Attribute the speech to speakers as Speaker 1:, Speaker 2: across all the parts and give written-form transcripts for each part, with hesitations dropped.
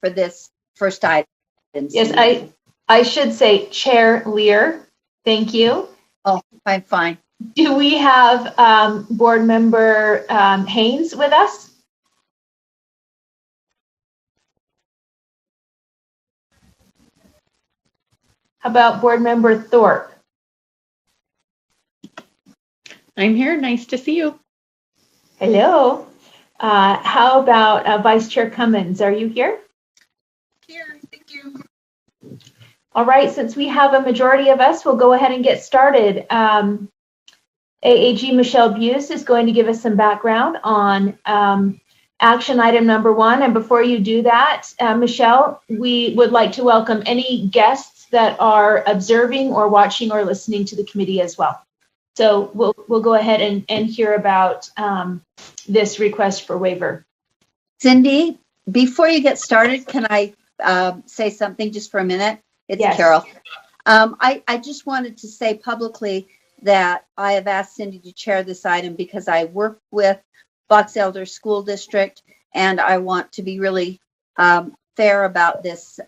Speaker 1: for this first item.
Speaker 2: Yes, I should say Chair Lear. Thank you.
Speaker 1: Oh, I'm fine.
Speaker 2: Do we have Board Member Haynes with us? How about Board Member Thorpe?
Speaker 3: I'm here. Nice to see you.
Speaker 2: Hello. How about Vice Chair Cummins? Are you here?
Speaker 4: Here, thank you.
Speaker 2: All right, since we have a majority of us, we'll go ahead and get started. AAG Michelle Buse is going to give us some background on action item number 1. And before you do that, Michelle, we would like to welcome any guests that are observing or watching or listening to the committee as well. So we'll go ahead and hear about this request for waiver.
Speaker 1: Cindy, before you get started, can I say something just for a minute? It's
Speaker 2: Yes.
Speaker 1: Carol. I just wanted to say publicly that I have asked Cindy to chair this item because I work with Box Elder School District, and I want to be really fair about this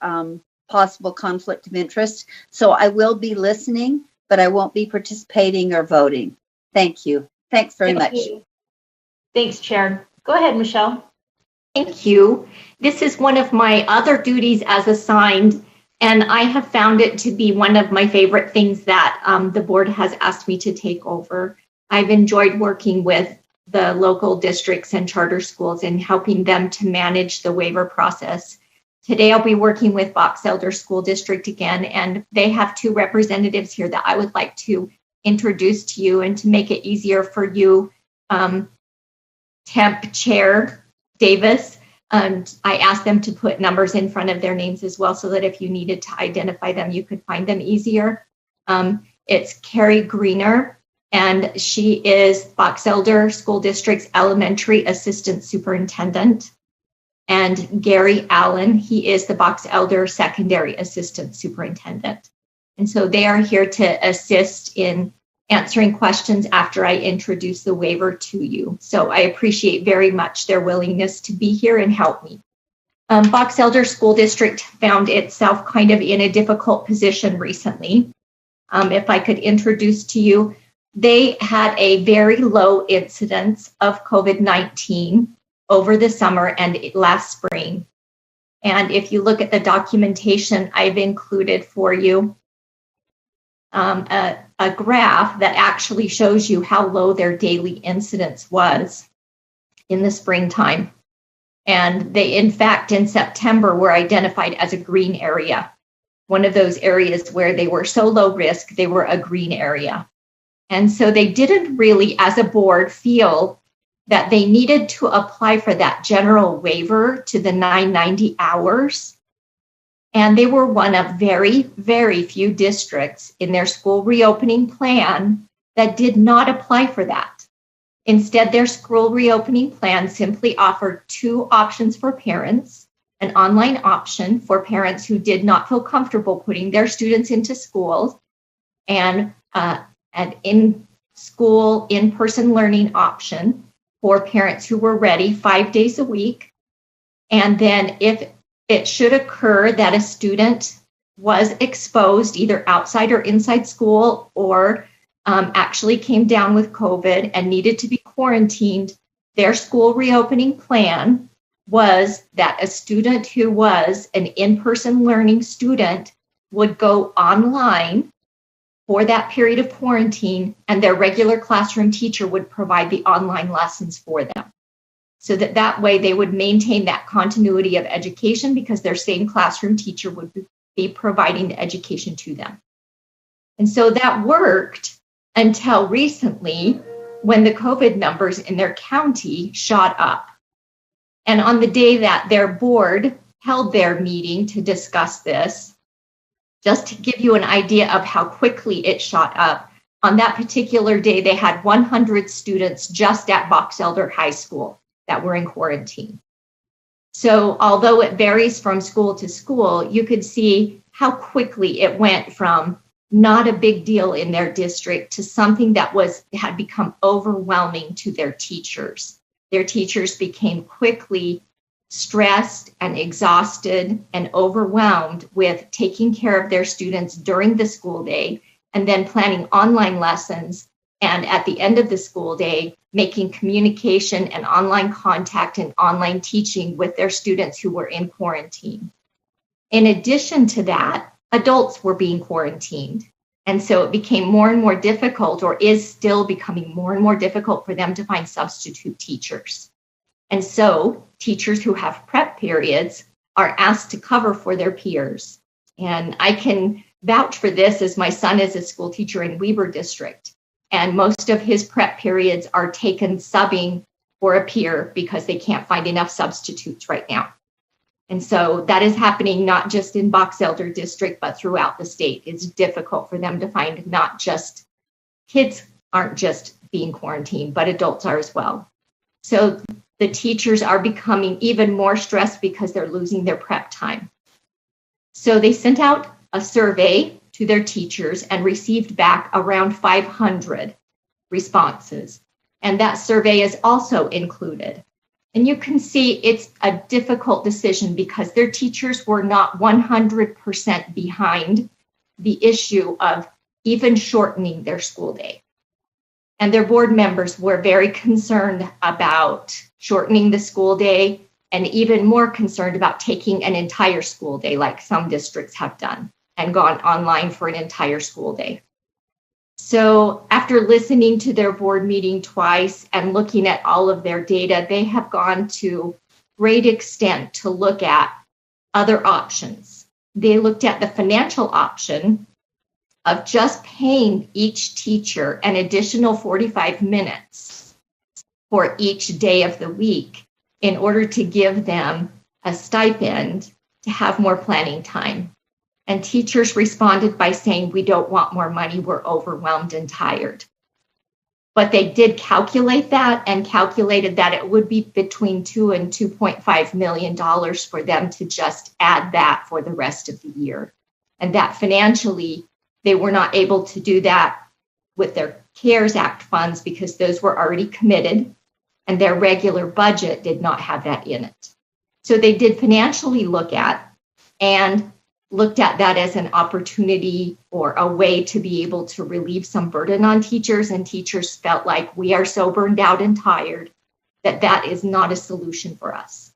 Speaker 1: possible conflict of interest. So I will be listening, but I won't be participating or voting. Thank you. Thanks very much.
Speaker 2: You. Thanks, Chair. Go ahead, Michelle.
Speaker 3: Thank you. This is one of my other duties as assigned, and I have found it to be one of my favorite things that the board has asked me to take over. I've enjoyed working with the local districts and charter schools and helping them to manage the waiver process. Today, I'll be working with Box Elder School District again, and they have 2 representatives here that I would like to introduce to you and to make it easier for you, Temp Chair Davis. And I asked them to put numbers in front of their names as well so that if you needed to identify them, you could find them easier. It's Carrie Greener, and she is Box Elder School District's Elementary Assistant Superintendent. And Gary Allen, he is the Box Elder Secondary Assistant Superintendent. And so they are here to assist in answering questions after I introduce the waiver to you. So I appreciate very much their willingness to be here and help me. Box Elder School District found itself kind of in a difficult position recently. If I could introduce to you, they had a very low incidence of COVID-19 over the summer and last spring. And if you look at the documentation I've included for you, a graph that actually shows you how low their daily incidence was in the springtime. And they, in fact, in September, were identified as a green area, one of those areas where they were so low risk, they were a green area. And so they didn't really, as a board, feel that they needed to apply for that general waiver to the 990 hours. And they were one of very, very few districts in their school reopening plan that did not apply for that. Instead, their school reopening plan simply offered 2 options for parents, an online option for parents who did not feel comfortable putting their students into school, and an in-school, in-person learning option for parents who were ready 5 days a week. And then if it should occur that a student was exposed either outside or inside school or actually came down with COVID and needed to be quarantined, their school reopening plan was that a student who was an in-person learning student would go online for that period of quarantine, and their regular classroom teacher would provide the online lessons for them. So that way they would maintain that continuity of education because their same classroom teacher would be providing the education to them. And so that worked until recently when the COVID numbers in their county shot up. And on the day that their board held their meeting to discuss this, just to give you an idea of how quickly it shot up, on that particular day, they had 100 students just at Box Elder High School that were in quarantine. So although it varies from school to school, you could see how quickly it went from not a big deal in their district to something that had become overwhelming to their teachers. Their teachers became quickly stressed and exhausted and overwhelmed with taking care of their students during the school day and then planning online lessons, and at the end of the school day, making communication and online contact and online teaching with their students who were in quarantine. In addition to that, adults were being quarantined. And so it became more and more difficult, or is still becoming more and more difficult for them to find substitute teachers. And so teachers who have prep periods are asked to cover for their peers. And I can vouch for this as my son is a school teacher in Waiver district. And most of his prep periods are taken subbing for a peer because they can't find enough substitutes right now. And so that is happening not just in Box Elder district, but throughout the state. It's difficult for them to find, not just kids aren't just being quarantined, but adults are as well. So the teachers are becoming even more stressed because they're losing their prep time. So they sent out a survey to their teachers and received back around 500 responses. And that survey is also included. And you can see it's a difficult decision because their teachers were not 100% behind the issue of even shortening their school day. And their board members were very concerned about shortening the school day and even more concerned about taking an entire school day like some districts have done and gone online for an entire school day. So after listening to their board meeting twice and looking at all of their data, they have gone to great extent to look at other options. They looked at the financial option of just paying each teacher an additional 45 minutes for each day of the week in order to give them a stipend to have more planning time. And teachers responded by saying, we don't want more money, we're overwhelmed and tired. But they did calculate that and calculated that it would be between $2 and $2.5 million for them to just add that for the rest of the year. And that financially, they were not able to do that with their CARES Act funds because those were already committed and their regular budget did not have that in it. So they did financially look at and looked at that as an opportunity or a way to be able to relieve some burden on teachers, and teachers felt like we are so burned out and tired that that is not a solution for us.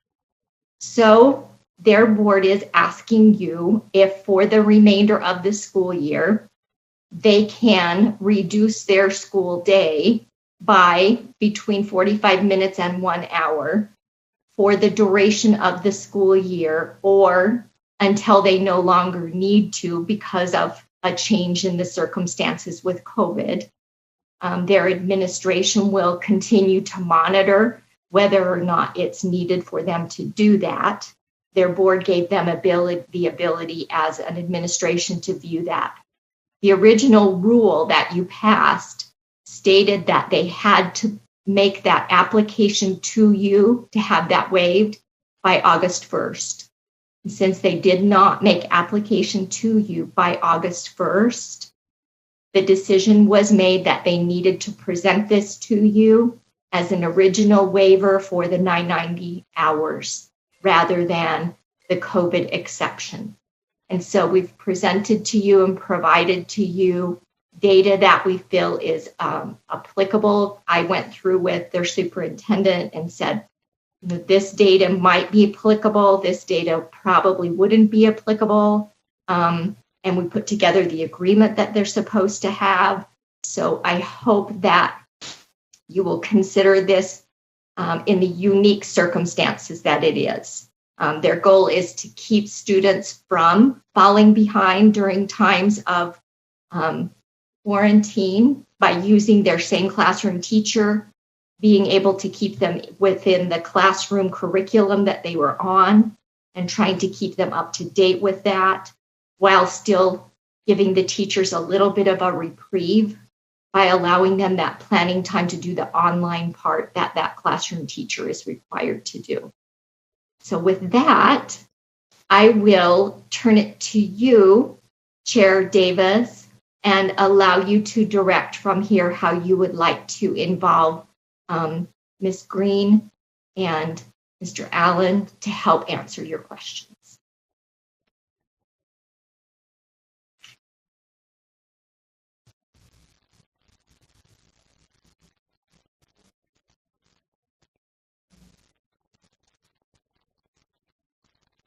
Speaker 3: So their board is asking you if for the remainder of the school year, they can reduce their school day by between 45 minutes and 1 hour for the duration of the school year, or until they no longer need to because of a change in the circumstances with COVID. Their administration will continue to monitor whether or not it's needed for them to do that. Their board gave them the ability as an administration to view that. The original rule that you passed stated that they had to make that application to you to have that waived by August 1st. Since they did not make application to you by August 1st, the decision was made that they needed to present this to you as an original waiver for the 990 hours rather than the COVID exception. And so we've presented to you and provided to you data that we feel is applicable. I went through with their superintendent and said, this data might be applicable. This data probably wouldn't be applicable. And we put together the agreement that they're supposed to have. So I hope that you will consider this in the unique circumstances that it is. Their goal is to keep students from falling behind during times of quarantine by using their same classroom teacher, being able to keep them within the classroom curriculum that they were on and trying to keep them up to date with that while still giving the teachers a little bit of a reprieve by allowing them that planning time to do the online part that that classroom teacher is required to do. So with that, I will turn it to you, Chair Davis, and allow you to direct from here how you would like to involve Ms. Green and Mr. Allen to help answer your questions.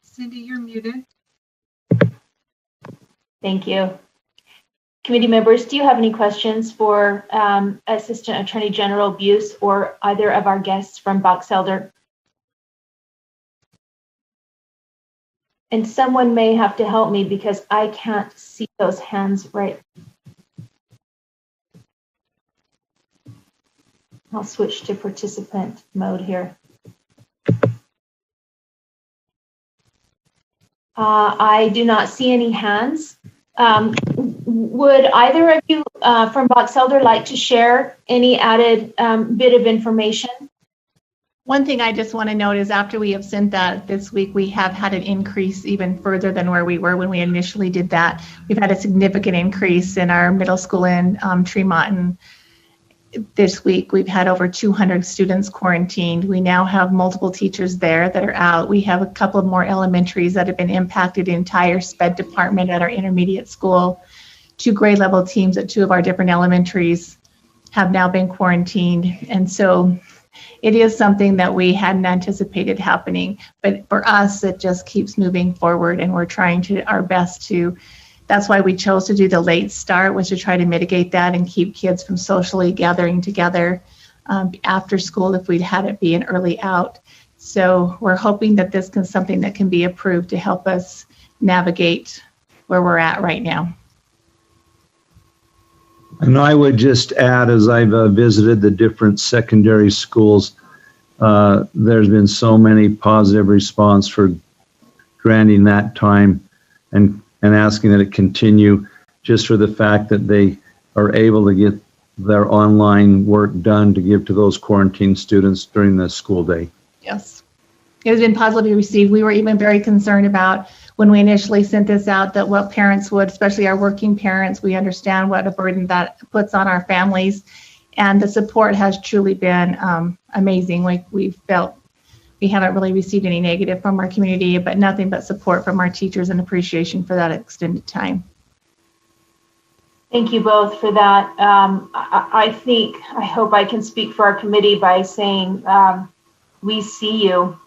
Speaker 4: Cindy, you're muted.
Speaker 2: Thank you. Committee members, do you have any questions for Assistant Attorney General Buse or either of our guests from Box Elder? And someone may have to help me because I can't see those hands right. I'll switch to participant mode here. I do not see any hands. Would either of you from Box Elder like to share any added bit of information?
Speaker 5: One thing I just want to note is after we have sent that this week, we have had an increase even further than where we were when we initially did that. We've had a significant increase in our middle school in Tremont. And this week, we've had over 200 students quarantined. We now have multiple teachers there that are out. We have a couple of more elementaries that have been impacted, the entire SPED department at our intermediate school. 2 grade level teams at 2 of our different elementaries have now been quarantined. And so it is something that we hadn't anticipated happening, but for us, it just keeps moving forward and we're trying our best to, that's why we chose to do the late start, was to try to mitigate that and keep kids from socially gathering together after school if we'd had it be an early out. So we're hoping that this is something that can be approved to help us navigate where we're at right now.
Speaker 6: And I would just add, as I've visited the different secondary schools, there's been so many positive response for granting that time and asking that it continue, just for the fact that they are able to get their online work done to give to those quarantine students during the school day.
Speaker 5: Yes, it has been positively received. We were even very concerned about when we initially sent this out that what parents would, especially our working parents, we understand what a burden that puts on our families. And the support has truly been amazing. We felt we haven't really received any negative from our community, but nothing but support from our teachers and appreciation for that extended time.
Speaker 2: Thank you both for that. I hope I can speak for our committee by saying we see you.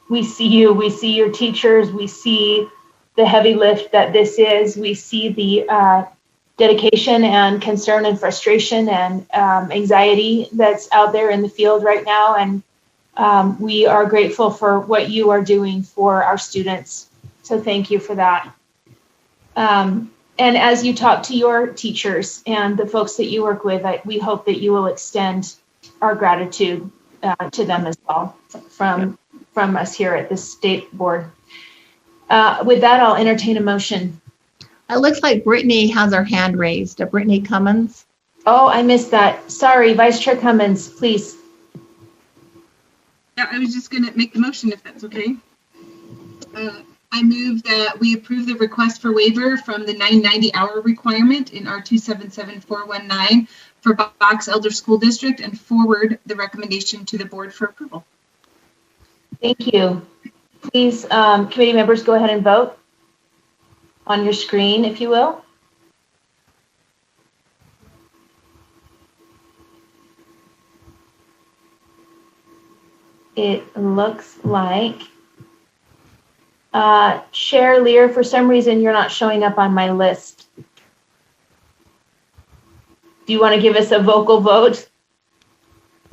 Speaker 2: We see you. We see your teachers. We see the heavy lift that this is. We see the dedication and concern and frustration and anxiety that's out there in the field right now. And we are grateful for what you are doing for our students. So thank you for that. And as you talk to your teachers and the folks that you work with, we hope that you will extend our gratitude to them as well from us here at the state board. With that, I'll entertain a motion.
Speaker 5: It looks like Brittany has her hand raised. Brittany Cummins.
Speaker 2: Oh, I missed that. Sorry, Vice Chair Cummins, please.
Speaker 4: Yeah, I was just going to make the motion if that's okay. I move that we approve the request for waiver from the 990-hour requirement in R277419 for Box Elder School District and forward the recommendation to the board for approval.
Speaker 2: Thank you. Please, committee members, go ahead and vote on your screen, if you will. It looks like Chair Lear, for some reason, you're not showing up on my list. Do you want to give us a vocal vote?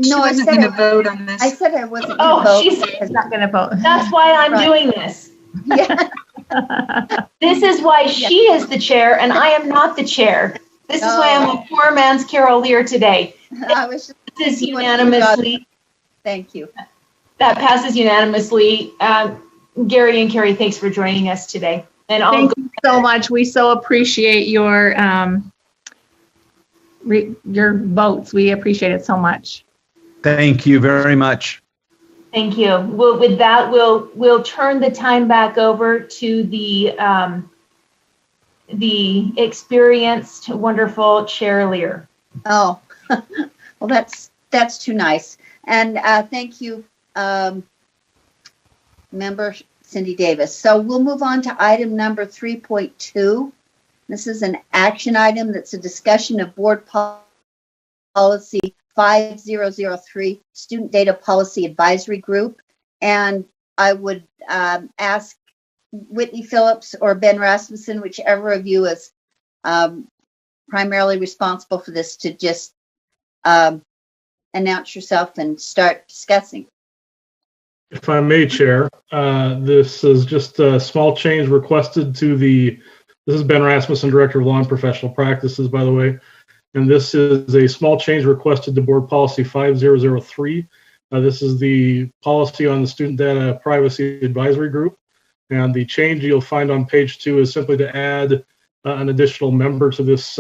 Speaker 1: No, I said
Speaker 4: going to vote on this.
Speaker 1: I said I wasn't going to vote.
Speaker 5: She's not going to vote.
Speaker 2: That's why I'm doing this.
Speaker 1: Yeah.
Speaker 2: This is why she is the chair and I am not the chair. This is why I'm a poor man's Carol Lear today.
Speaker 1: This
Speaker 2: is unanimously.
Speaker 1: Thank you.
Speaker 2: That passes unanimously. Gary and Carrie, thanks for joining us today. And
Speaker 5: thank you so much. We so appreciate your votes. We appreciate it so much.
Speaker 6: Thank you very much.
Speaker 2: Thank you. Well, with that, we'll turn the time back over to the experienced, wonderful Chair Lear.
Speaker 1: Oh, well, that's too nice. And thank you, Member Cindy Davis. So we'll move on to item number 3.2. This is an action item that's a discussion of board policy 5003, Student Data Policy Advisory Group. And I would ask Whitney Phillips or Ben Rasmussen, whichever of you is primarily responsible for this, to just announce yourself and start discussing.
Speaker 7: If I may, Chair, this is just a small change requested to this is Ben Rasmussen, Director of Law and Professional Practices, by the way, and this is a small change requested to Board Policy 5003. This is the policy on the Student Data Privacy Advisory Group, and the change you'll find on page 2 is simply to add an additional member to this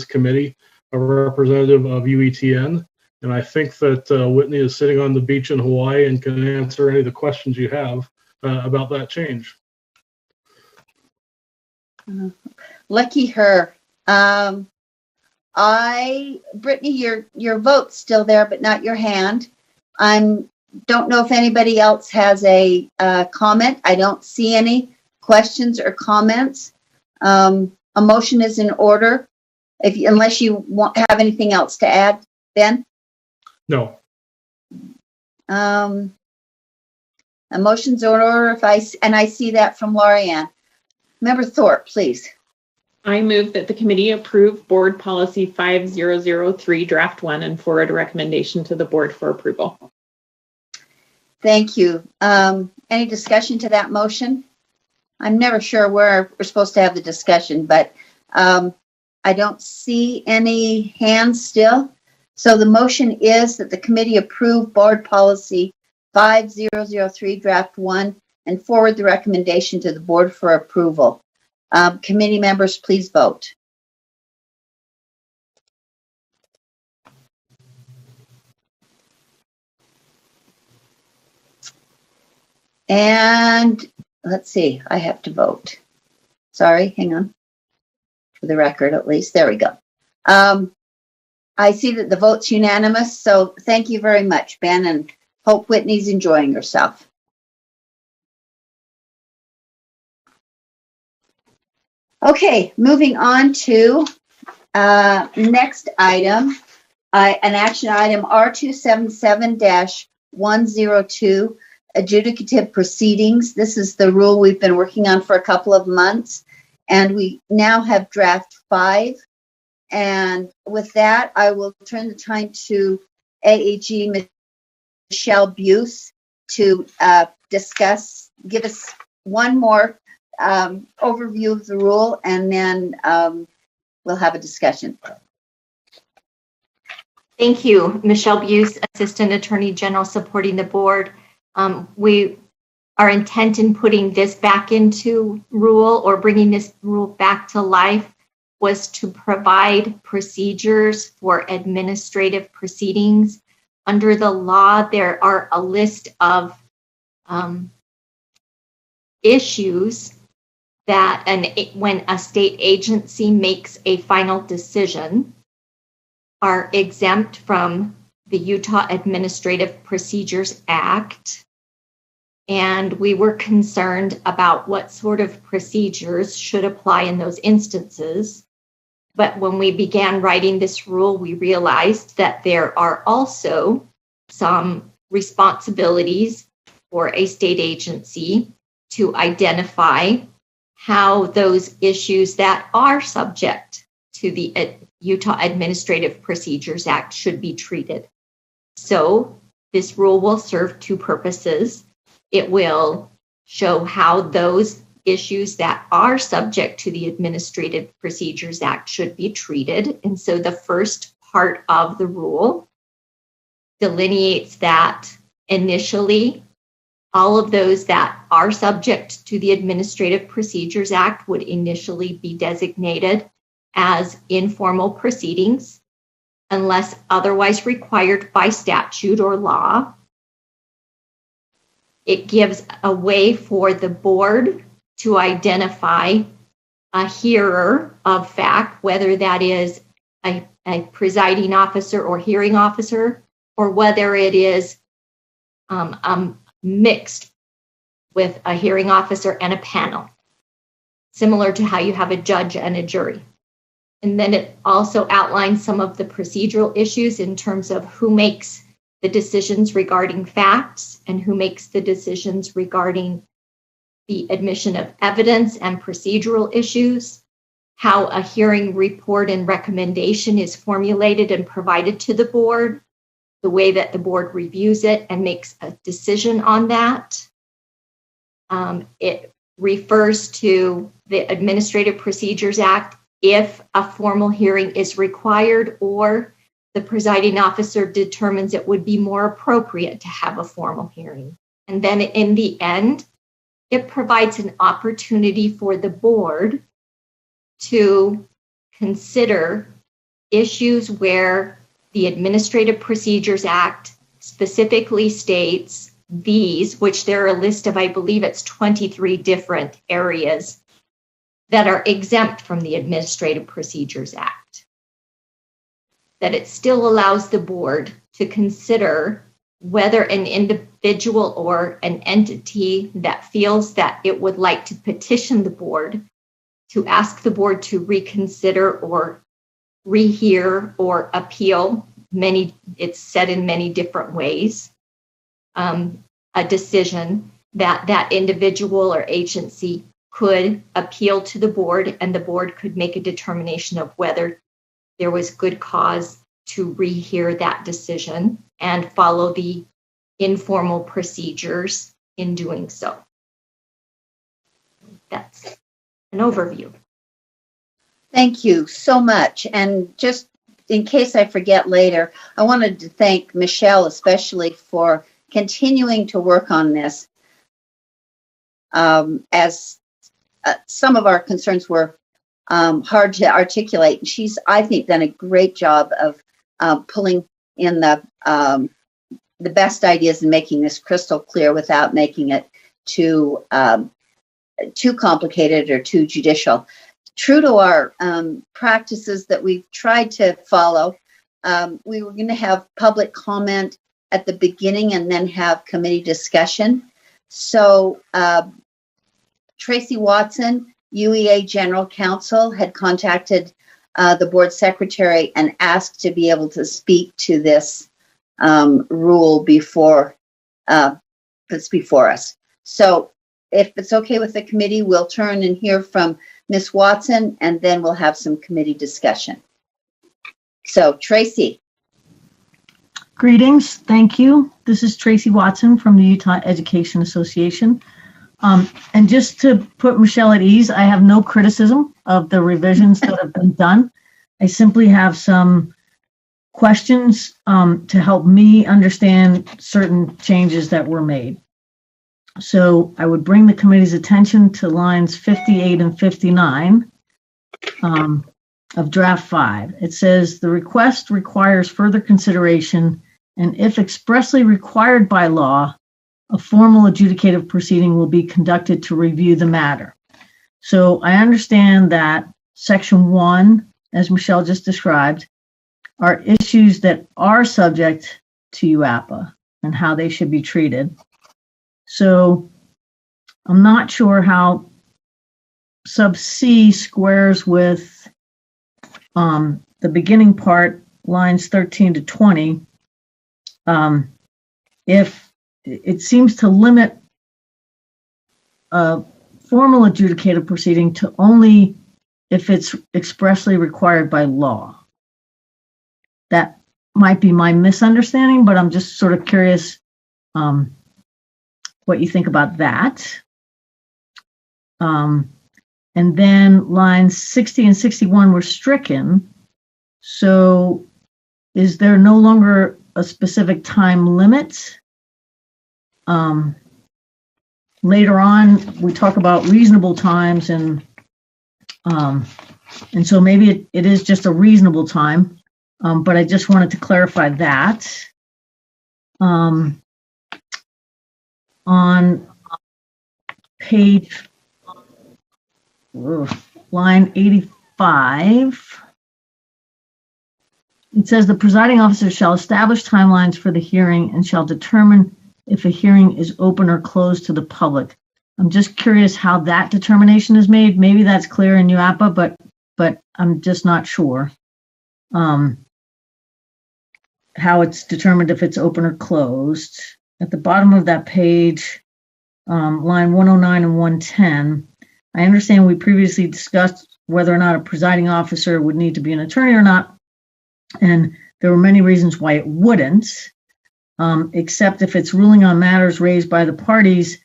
Speaker 7: committee, a representative of UETN. And I think that Whitney is sitting on the beach in Hawaii and can answer any of the questions you have about that change.
Speaker 1: Lucky her. Brittany, your vote's still there, but not your hand. Don't know if anybody else has a comment. I don't see any questions or comments. A motion is in order. Unless you have anything else to add, Ben?
Speaker 7: No.
Speaker 1: A motion's in order I see that from Lorianne. Member Thorpe, please.
Speaker 8: I move that the committee approve Board Policy 5003 Draft 1 and forward a recommendation to the board for approval.
Speaker 1: Thank you. Any discussion to that motion? I'm never sure where we're supposed to have the discussion, but I don't see any hands still. So the motion is that the committee approve Board Policy 5003 Draft 1 and forward the recommendation to the board for approval. Committee members, please vote. And let's see, I have to vote. Sorry, hang on. For the record, at least. There we go. I see that the vote's unanimous, so thank you very much, Ben, and hope Whitney's enjoying herself. Okay, moving on to next item, an action item R277-102, Adjudicative Proceedings. This is the rule we've been working on for a couple of months, and we now have draft 5. And with that, I will turn the time to AAG Michelle Buse to give us one more overview of the rule, and then we'll have a discussion.
Speaker 3: Thank you, Michelle Buse, Assistant Attorney General, supporting the board. Our intent in putting this back into rule or bringing this rule back to life was to provide procedures for administrative proceedings. Under the law, there are a list of issues that when a state agency makes a final decision are exempt from the Utah Administrative Procedures Act. And we were concerned about what sort of procedures should apply in those instances. But when we began writing this rule, we realized that there are also some responsibilities for a state agency to identify how those issues that are subject to the Utah Administrative Procedures Act should be treated. So this rule will serve two purposes. It will show how those issues that are subject to the Administrative Procedures Act should be treated. And so the first part of the rule delineates that initially all of those that are subject to the Administrative Procedures Act would initially be designated as informal proceedings unless otherwise required by statute or law. It gives a way for the board to identify a hearer of fact, whether that is a presiding officer or hearing officer, or whether it is a mixed with a hearing officer and a panel, similar to how you have a judge and a jury. And then it also outlines some of the procedural issues in terms of who makes the decisions regarding facts and who makes the decisions regarding the admission of evidence and procedural issues, how a hearing report and recommendation is formulated and provided to the board, the way that the board reviews it and makes a decision on that. It refers to the Administrative Procedures Act if a formal hearing is required or the presiding officer determines it would be more appropriate to have a formal hearing. And then in the end, it provides an opportunity for the board to consider issues where the Administrative Procedures Act specifically states these, which there are a list of, I believe it's 23 different areas that are exempt from the Administrative Procedures Act. That it still allows the board to consider whether an individual or an entity that feels that it would like to petition the board to ask the board to reconsider or rehear or appeal, it's said in many different ways, a decision that that individual or agency could appeal to the board, and the board could make a determination of whether there was good cause to rehear that decision and follow the informal procedures in doing so. That's an overview.
Speaker 1: Thank you so much. And just in case I forget later, I wanted to thank Michelle especially for continuing to work on this, as some of our concerns were hard to articulate. And she's, I think, done a great job of pulling in the best ideas and making this crystal clear without making it too complicated or too judicial. True to our practices that we've tried to follow, we were going to have public comment at the beginning and then have committee discussion. So Tracy Watson, UEA General Counsel, had contacted the board secretary and asked to be able to speak to this rule before that's before us. So if it's okay with the committee, we'll turn and hear from Ms. Watson, and then we'll have some committee discussion. So Tracy.
Speaker 9: Greetings, thank you. This is Tracy Watson from the Utah Education Association. And just to put Michelle at ease, I have no criticism of the revisions that have been done. I simply have some questions to help me understand certain changes that were made. So I would bring the committee's attention to lines 58 and 59 of draft 5. It says the request requires further consideration, and if expressly required by law, a formal adjudicative proceeding will be conducted to review the matter. So I understand that section 1, as Michelle just described, are issues that are subject to UAPA and how they should be treated. So I'm not sure how sub C squares with the beginning part, lines 13 to 20. If it seems to limit a formal adjudicative proceeding to only if it's expressly required by law. That might be my misunderstanding, but I'm just sort of curious what you think about that. And then lines 60 and 61 were stricken. So is there no longer a specific time limit? Later on, we talk about reasonable times, and so maybe it is just a reasonable time, but I just wanted to clarify that. On page line 85, it says the presiding officer shall establish timelines for the hearing and shall determine if a hearing is open or closed to the public. I'm just curious how that determination is made. Maybe that's clear in UAPA, but I'm just not sure how it's determined if it's open or closed. At the bottom of that page, line 109 and 110, I understand we previously discussed whether or not a presiding officer would need to be an attorney or not, and there were many reasons why it wouldn't, except if it's ruling on matters raised by the parties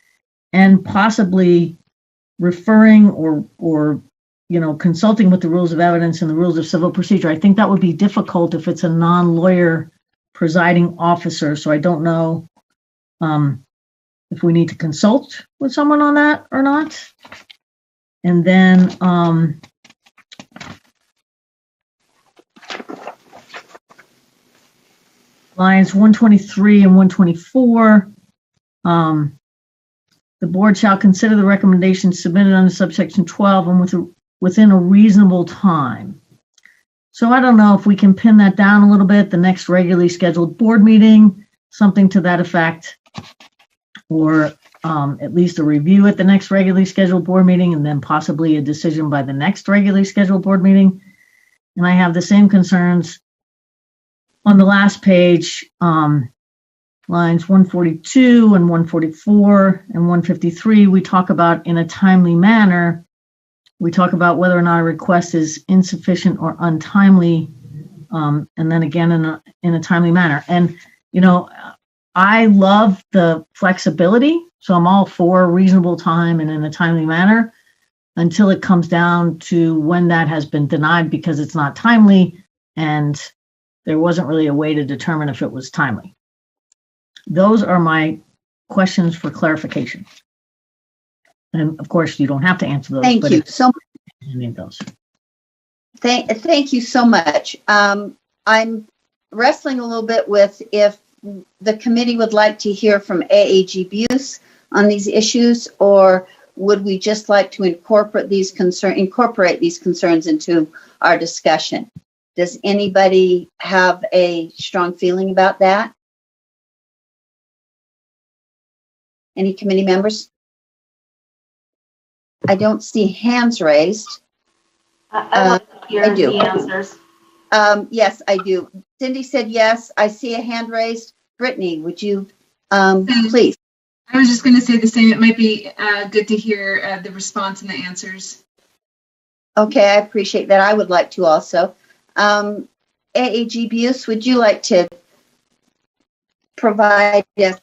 Speaker 9: and possibly referring or consulting with the rules of evidence and the rules of civil procedure. I think that would be difficult if it's a non-lawyer presiding officer. So I don't know if we need to consult with someone on that or not. And then lines 123 and 124, the board shall consider the recommendations submitted under subsection 12 and within a reasonable time. So I don't know if we can pin that down a little bit, the next regularly scheduled board meeting, something to that effect, or at least a review at the next regularly scheduled board meeting, and then possibly a decision by the next regularly scheduled board meeting. And I have the same concerns on the last page, lines 142 and 144 and 153, we talk about in a timely manner. We talk about whether or not a request is insufficient or untimely, and then again in a timely manner. And, I love the flexibility, so I'm all for reasonable time and in a timely manner until it comes down to when that has been denied because it's not timely and there wasn't really a way to determine if it was timely. Those are my questions for clarification. And of course, you don't have to answer those.
Speaker 1: Thank you so much.
Speaker 9: Any of those.
Speaker 1: Thank you so much. I'm wrestling a little bit with if the committee would like to hear from AAG Buse on these issues, or would we just like to incorporate these concerns into our discussion? Does anybody have a strong feeling about that? Any committee members? I don't see hands raised.
Speaker 2: I want to hear
Speaker 1: I do.
Speaker 2: the answers.
Speaker 1: Yes, I do. Cindy said yes. I see a hand raised. Brittany, would you please?
Speaker 4: I was just going to say the same. It might be good to hear the response and the answers.
Speaker 1: Okay, I appreciate that. I would like to also. AAG Buse, would you like to provide us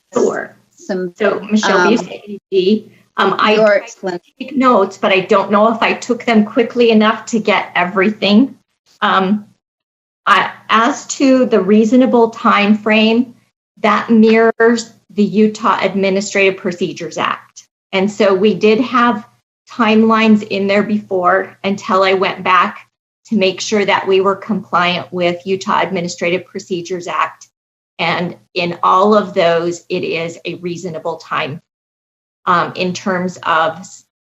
Speaker 1: some?
Speaker 3: So Michelle Buse, AAG. I take notes, but I don't know if I took them quickly enough to get everything. As to the reasonable time frame, that mirrors the Utah Administrative Procedures Act. And so we did have timelines in there before until I went back to make sure that we were compliant with Utah Administrative Procedures Act. And in all of those, it is a reasonable time in terms of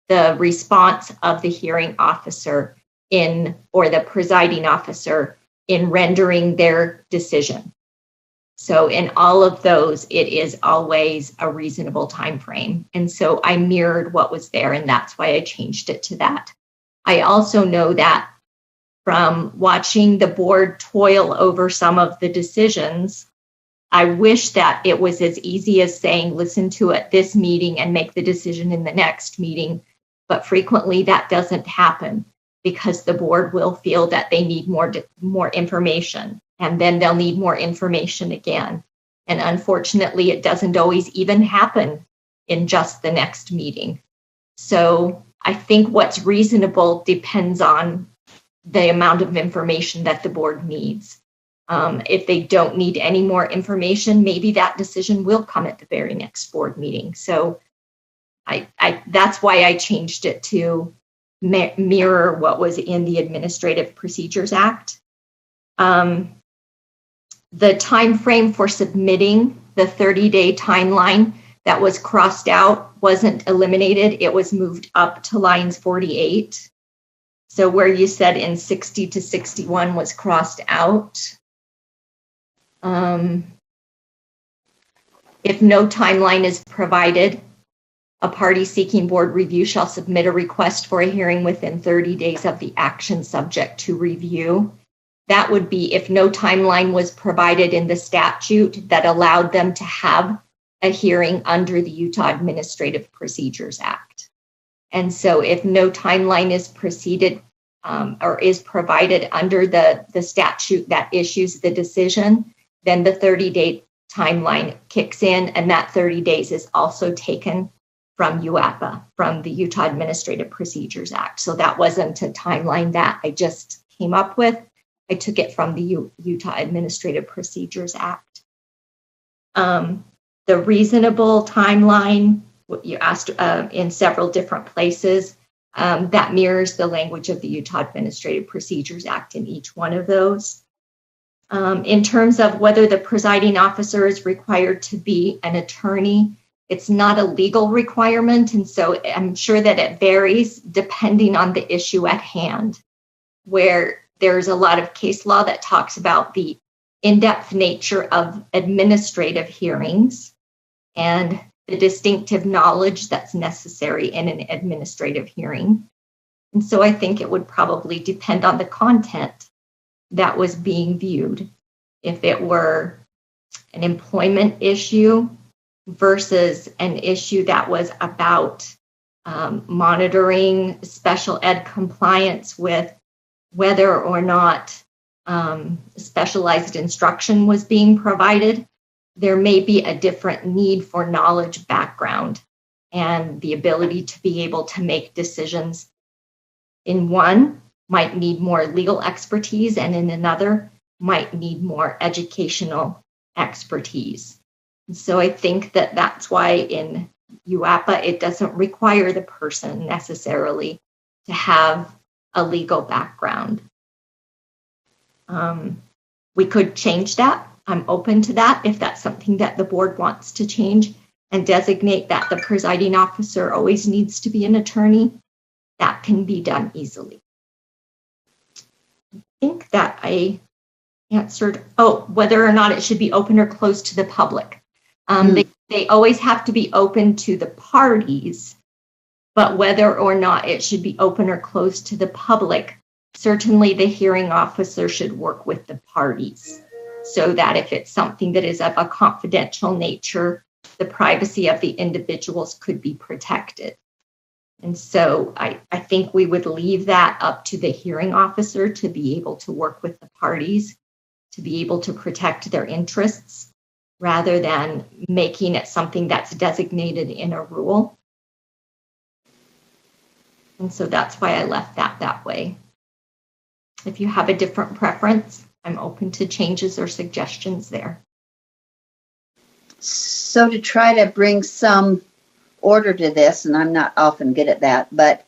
Speaker 3: the response of the hearing officer or the presiding officer in rendering their decision. So in all of those, it is always a reasonable time frame. And so I mirrored what was there, and that's why I changed it to that. I also know that from watching the board toil over some of the decisions, I wish that it was as easy as saying, listen to it this meeting and make the decision in the next meeting. But frequently that doesn't happen because the board will feel that they need more information, and then they'll need more information again. And unfortunately, it doesn't always even happen in just the next meeting. So I think what's reasonable depends on the amount of information that the board needs. If they don't need any more information, maybe that decision will come at the very next board meeting. So that's why I changed it to mirror what was in the Administrative Procedures Act. The time frame for submitting the 30-day timeline that was crossed out wasn't eliminated. It was moved up to lines 48. So where you said in 60 to 61 was crossed out. If no timeline is provided, A party seeking board review shall submit a request for a hearing within 30 days of the action subject to review. That would be if no timeline was provided in the statute that allowed them to have a hearing under the Utah Administrative Procedures Act. And so if no timeline is proceeded or is provided under the statute that issues the decision, then the 30-day timeline kicks in, and that 30 days is also taken from UAPA, from the Utah Administrative Procedures Act. So that wasn't a timeline that I just came up with. I took it from the Utah Administrative Procedures Act. The reasonable timeline, what you asked in several different places, that mirrors the language of the Utah Administrative Procedures Act in each one of those. In terms of whether the presiding officer is required to be an attorney, it's not a legal requirement, and so I'm sure that it varies depending on the issue at hand, where there's a lot of case law that talks about the in-depth nature of administrative hearings and the distinctive knowledge that's necessary in an administrative hearing. And so I think it would probably depend on the content that was being viewed. If it were an employment issue versus an issue that was about monitoring special ed compliance with whether or not specialized instruction was being provided, there may be a different need for knowledge background and the ability to be able to make decisions. In one, might need more legal expertise, and in another, might need more educational expertise. And so I think that that's why in UAPA, it doesn't require the person necessarily to have a legal background. We could change that. I'm open to that if that's something that the board wants to change and designate that the presiding officer always needs to be an attorney. That can be done easily. I think that I answered, whether or not it should be open or closed to the public. They always have to be open to the parties, but whether or not it should be open or closed to the public, certainly the hearing officer should work with the parties so that if it's something that is of a confidential nature, the privacy of the individuals could be protected. And so I think we would leave that up to the hearing officer to be able to work with the parties, to be able to protect their interests, rather than making it something that's designated in a rule. And so that's why I left that way. If you have a different preference, I'm open to changes or suggestions there.
Speaker 1: So to try to bring some order to this, and I'm not often good at that, but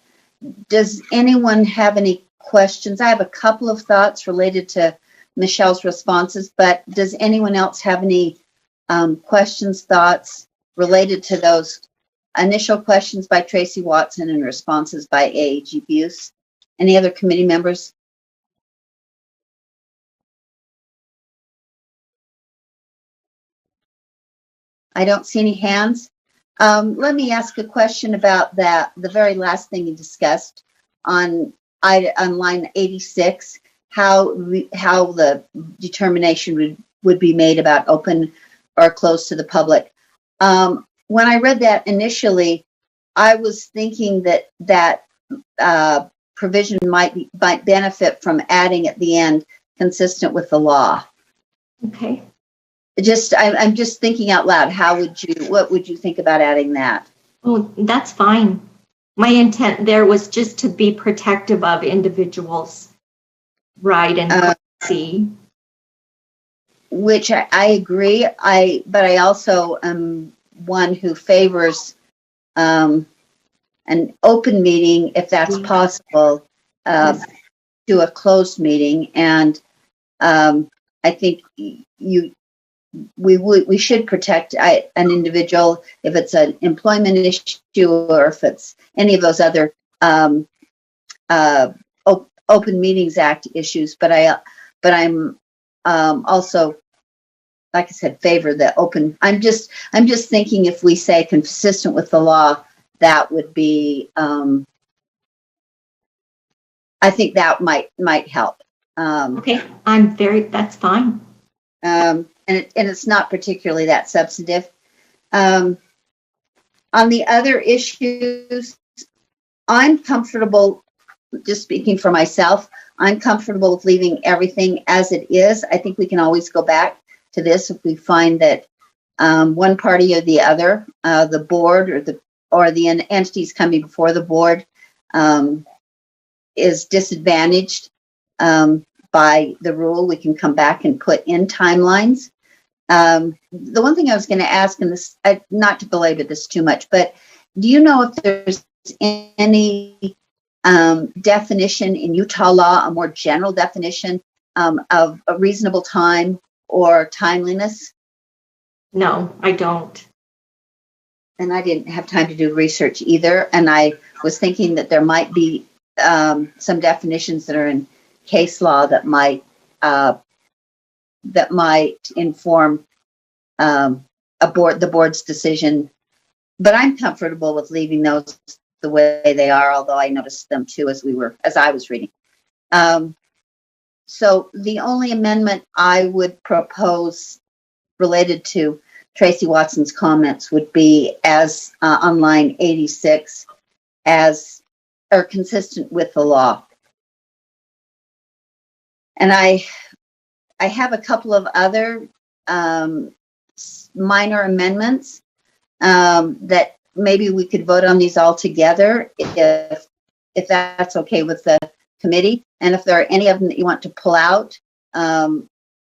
Speaker 1: does anyone have any questions? I have a couple of thoughts related to Michelle's responses, but does anyone else have any questions, thoughts related to those initial questions by Tracy Watson and responses by AAG Buse? Any other committee members? I don't see any hands. Let me ask a question about that. The very last thing you discussed on line 86, how the determination would be made about open or closed to the public. When I read that initially, I was thinking that provision might benefit from adding at the end, consistent with the law.
Speaker 3: Okay.
Speaker 1: I'm just thinking out loud. What would you think about adding that?
Speaker 3: Oh, that's fine. My intent there was just to be protective of individuals' right and privacy.
Speaker 1: Which I agree. But I also am one who favors an open meeting, if that's possible, to a closed meeting. And I think we should protect an individual if it's an employment issue or if it's any of those other Open Meetings Act issues. But I'm also, like I said, favor the open. I'm just thinking if we say consistent with the law, that would be, I think that might help.
Speaker 3: Okay, that's fine.
Speaker 1: And it's not particularly that substantive. On the other issues, I'm comfortable, just speaking for myself, I'm comfortable with leaving everything as it is. I think we can always go back to this if we find that one party or the other, the board or the entities coming before the board, is disadvantaged by the rule. We can come back and put in timelines. The one thing I was going to ask, and this, not to belabor this too much, but do you know if there's any definition in Utah law, a more general definition of a reasonable time or timeliness?
Speaker 3: No, I don't.
Speaker 1: And I didn't have time to do research either. And I was thinking that there might be some definitions that are in case law that might inform the board's decision. But I'm comfortable with leaving those the way they are, although I noticed them too as I was reading. So the only amendment I would propose related to Tracy Watson's comments would be as on line 86 as are consistent with the law. And I have a couple of other minor amendments that maybe we could vote on these all together if that's okay with the committee. And if there are any of them that you want to pull out,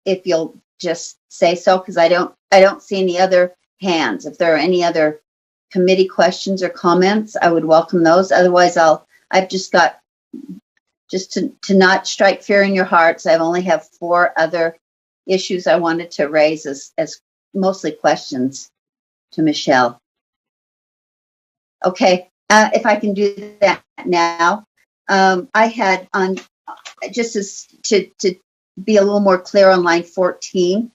Speaker 1: if you'll just say so, because I don't see any other hands. If there are any other committee questions or comments, I would welcome those. Otherwise, I've just got, just to not strike fear in your hearts, I only have 4 other issues I wanted to raise as mostly questions to Michelle. Okay, if I can do that now. I had on, just as to be a little more clear on line 14,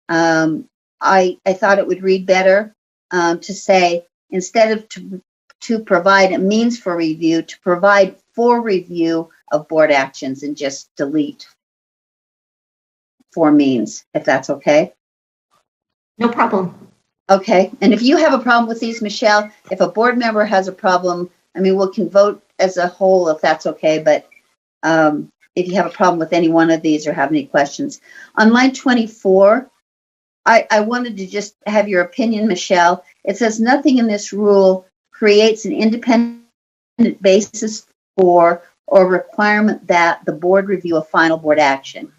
Speaker 1: I thought it would read better to say, instead of to provide a means for review, to provide for review of board actions, and just delete for means, if that's okay.
Speaker 3: No problem.
Speaker 1: Okay, and if you have a problem with these, Michelle, if a board member has a problem, I mean, we can vote as a whole if that's okay, but if you have a problem with any one of these or have any questions. On line 24, I wanted to just have your opinion, Michelle. It says nothing in this rule creates an independent basis for or requirement that the board review a final board action.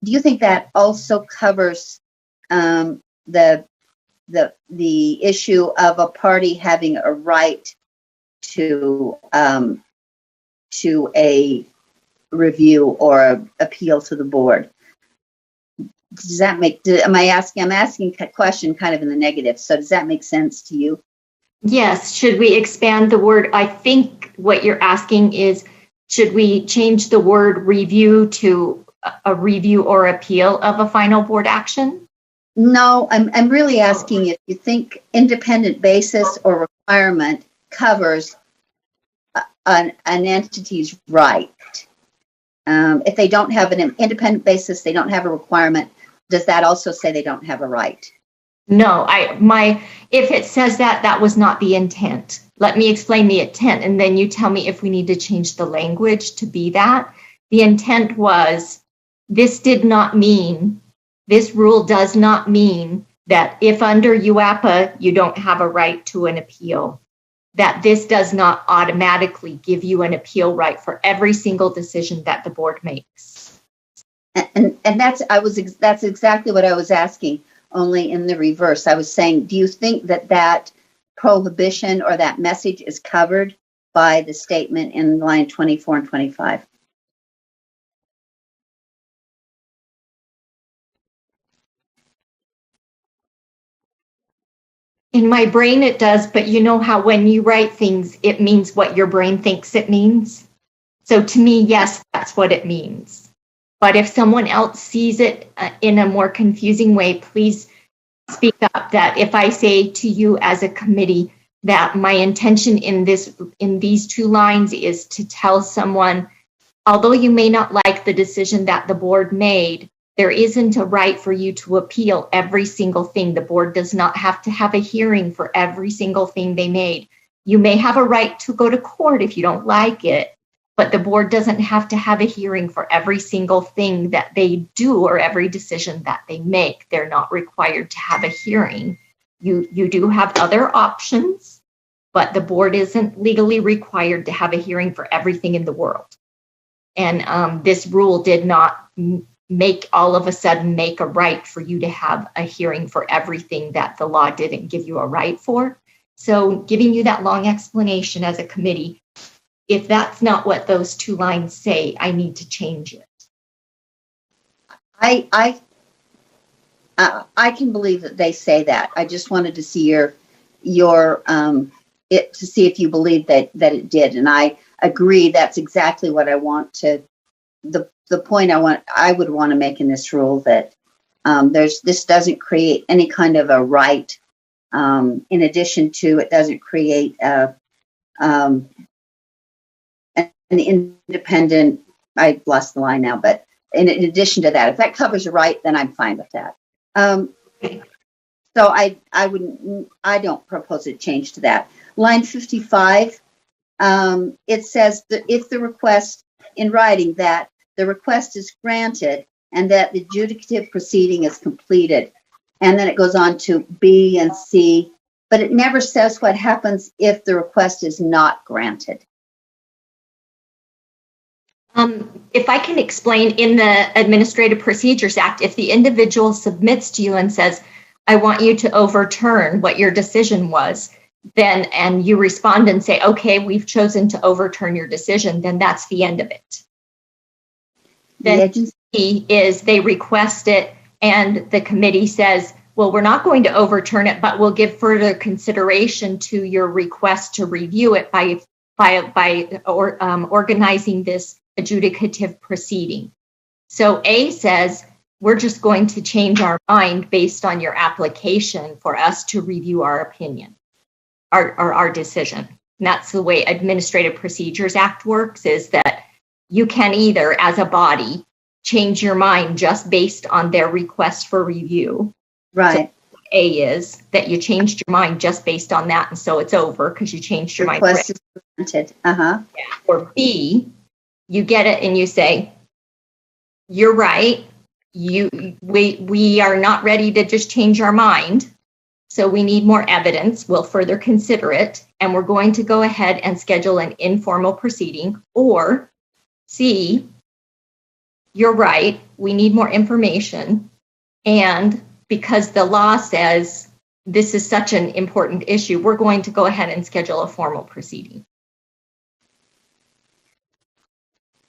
Speaker 1: Do you think that also covers the issue of a party having a right to a review or a appeal to the board? Does that make? I'm asking a question kind of in the negative. So does that make sense to you?
Speaker 3: Yes. Should we expand the word? I think what you're asking is, should we change the word review to a review or appeal of a final board action?
Speaker 1: No, I'm really asking if you think independent basis or requirement covers an entity's right. If they don't have an independent basis, they don't have a requirement. Does that also say they don't have a right?
Speaker 3: No, if it says that, that was not the intent. Let me explain the intent, and then you tell me if we need to change the language to be that. The intent was, this rule does not mean that if under UAPA you don't have a right to an appeal, that this does not automatically give you an appeal right for every single decision that the board makes.
Speaker 1: And that's exactly what I was asking, only in the reverse. I was saying, do you think that prohibition or that message is covered by the statement in line 24 and 25?
Speaker 3: In my brain it does, but you know how when you write things, it means what your brain thinks it means. So to me, yes, that's what it means. But if someone else sees it in a more confusing way, please speak up. That if I say to you as a committee, that my intention in these two lines is to tell someone, although you may not like the decision that the board made, there isn't a right for you to appeal every single thing. The board does not have to have a hearing for every single thing they made. You may have a right to go to court if you don't like it, but the board doesn't have to have a hearing for every single thing that they do or every decision that they make. They're not required to have a hearing. You do have other options, but the board isn't legally required to have a hearing for everything in the world. And this rule did not make all of a sudden make a right for you to have a hearing for everything that the law didn't give you a right for. So giving you that long explanation as a committee, if that's not what those two lines say, I need to change it.
Speaker 1: I can believe that they say that. I just wanted to see your it to see if you believe that it did, and I agree. That's exactly what I want to. The point I would want to make in this rule that this doesn't create any kind of a right. In addition to, it doesn't create an independent. I lost the line now, but in addition to that, if that covers a right, then I'm fine with that. So I don't propose a change to that. Line 55, it says that if the request in writing that the request is granted and that the adjudicative proceeding is completed. And then it goes on to B and C, but it never says what happens if the request is not granted.
Speaker 3: If I can explain, in the Administrative Procedures Act, if the individual submits to you and says, I want you to overturn what your decision was, then, and you respond and say, okay, we've chosen to overturn your decision, then that's the end of it. Then C is they request it and the committee says, well, we're not going to overturn it, but we'll give further consideration to your request to review it by organizing this adjudicative proceeding. So A says, we're just going to change our mind based on your application for us to review our opinion, our decision. And that's the way Administrative Procedures Act works, is that you can either, as a body, change your mind just based on their request for review.
Speaker 1: Right.
Speaker 3: So A is that you changed your mind just based on that, and so it's over because you changed your
Speaker 1: request mind. Request is granted.
Speaker 3: Or B, you get it and you say, you're right. We are not ready to just change our mind. So we need more evidence. We'll further consider it. And we're going to go ahead and schedule an informal proceeding. Or C, you're right. We need more information. And because the law says this is such an important issue, we're going to go ahead and schedule a formal proceeding.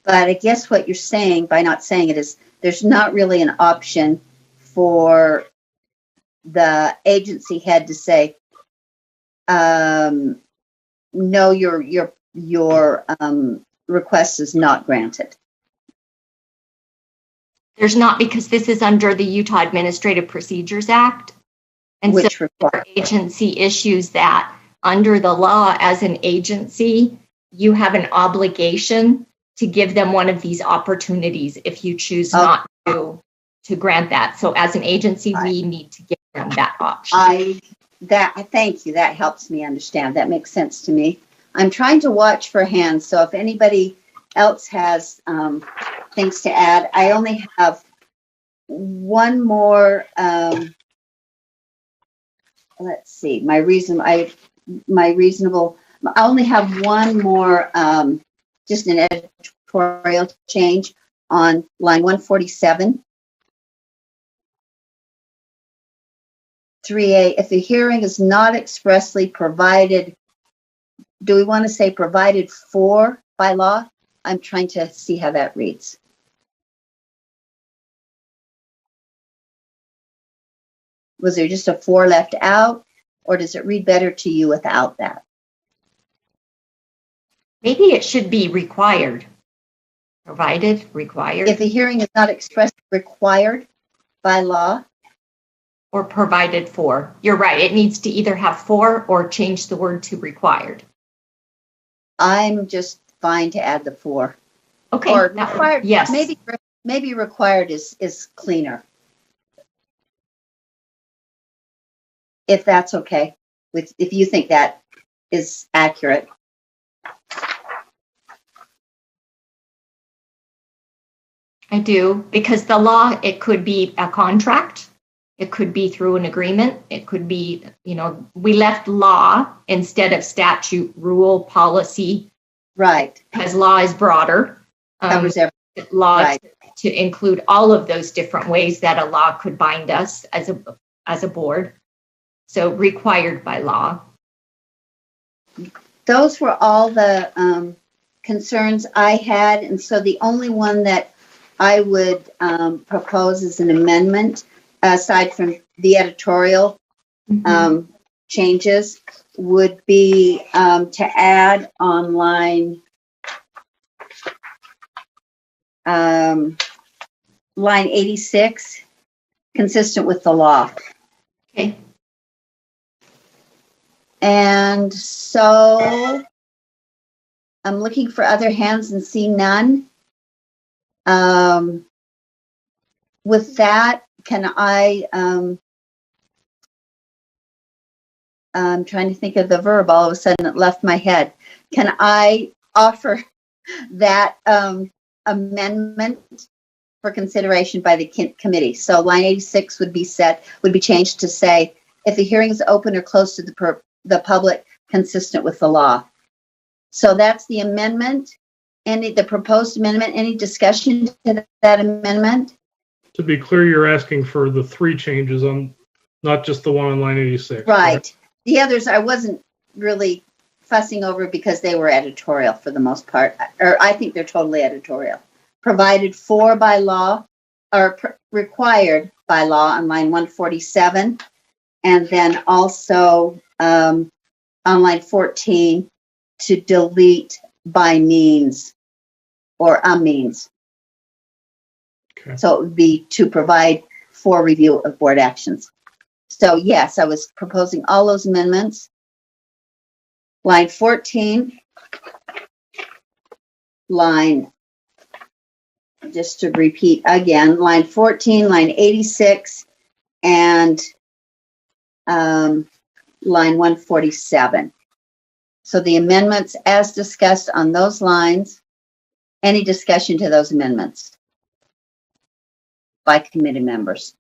Speaker 1: But I guess what you're saying by not saying it is there's not really an option for the agency head to say, no, your request is not granted.
Speaker 3: There's not, because this is under the Utah Administrative Procedures Act. And
Speaker 1: which
Speaker 3: so our agency issues that under the law as an agency, you have an obligation to give them one of these opportunities if you choose not to grant that. So as an agency, we need to give them that option.
Speaker 1: Thank you. That helps me understand. That makes sense to me. I'm trying to watch for hands. So if anybody else has things to add, I only have one more. Let's see. I only have one more. Just an editorial change on line 147. 3A, if the hearing is not expressly provided, do we want to say provided for by law? I'm trying to see how that reads. Was there just a for left out, or does it read better to you without that?
Speaker 3: Maybe it should be required. Provided, required.
Speaker 1: If the hearing is not expressly required by law.
Speaker 3: or provided for. You're right. It needs to either have for or change the word to required.
Speaker 1: I'm just fine to add the for.
Speaker 3: Okay.
Speaker 1: Or required.
Speaker 3: Yes.
Speaker 1: Maybe required is cleaner. If that's okay, if you think that is accurate.
Speaker 3: I do, because the law, it could be a contract. It could be through an agreement. It could be, we left law instead of statute, rule, policy.
Speaker 1: Right.
Speaker 3: Because law is broader.
Speaker 1: Covers everything.
Speaker 3: Law
Speaker 1: Right.
Speaker 3: to include all of those different ways that a law could bind us as a board. So required by law.
Speaker 1: Those were all the concerns I had, and so the only one that I would propose as an amendment, aside from the editorial changes, would be to add on line 86, consistent with the law.
Speaker 3: Okay.
Speaker 1: And so I'm looking for other hands and see none. With that, can I, I'm trying to think of the verb, all of a sudden it left my head. Can I offer that amendment for consideration by the committee? So line 86 would be changed to say, if a hearing is open or closed to the public, consistent with the law. So that's the amendment. The proposed amendment. Any discussion to that amendment?
Speaker 7: To be clear, you're asking for the 3 changes on, not just the one on line 86.
Speaker 1: Right.
Speaker 7: Correct?
Speaker 1: The others I wasn't really fussing over because they were editorial for the most part, or I think they're totally editorial. Provided for by law, or required by law on line 147, and then also on line 14 to delete by means or a means.
Speaker 7: Okay.
Speaker 1: So it would be to provide for review of board actions. So yes, I was proposing all those amendments. Line 14, just to repeat again, line 14, line 86, and line 147. So the amendments as discussed on those lines. Any discussion to those amendments by committee members?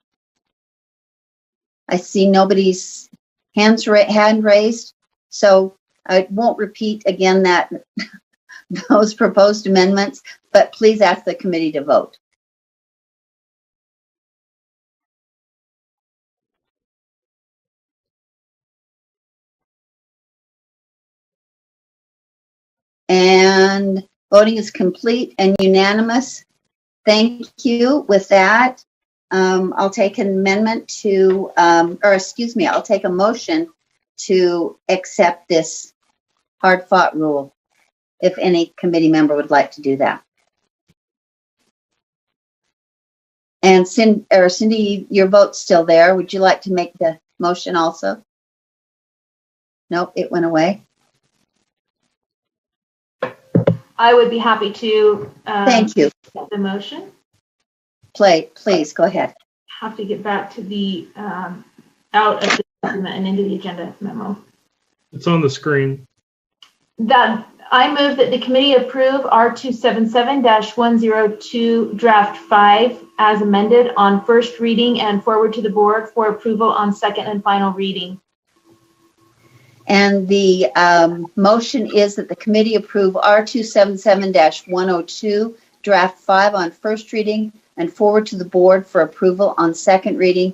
Speaker 1: I see nobody's hand raised, so I won't repeat again that those proposed amendments, but please ask the committee to vote. And voting is complete and unanimous. Thank you. With that, I'll take an amendment to, I'll take a motion to accept this hard-fought rule, if any committee member would like to do that. And Cindy, your vote's still there. Would you like to make the motion also? Nope, it went away.
Speaker 2: I would be happy to.
Speaker 1: Thank you.
Speaker 2: The motion.
Speaker 1: Please go ahead.
Speaker 2: Have to get back to the out of the document and into the agenda memo.
Speaker 7: It's on the screen.
Speaker 2: That I move that the committee approve R277-102 draft 5 as amended on first reading and forward to the board for approval on second and final reading.
Speaker 1: And the motion is that the committee approve R277-102 draft 5 on first reading and forward to the board for approval on second reading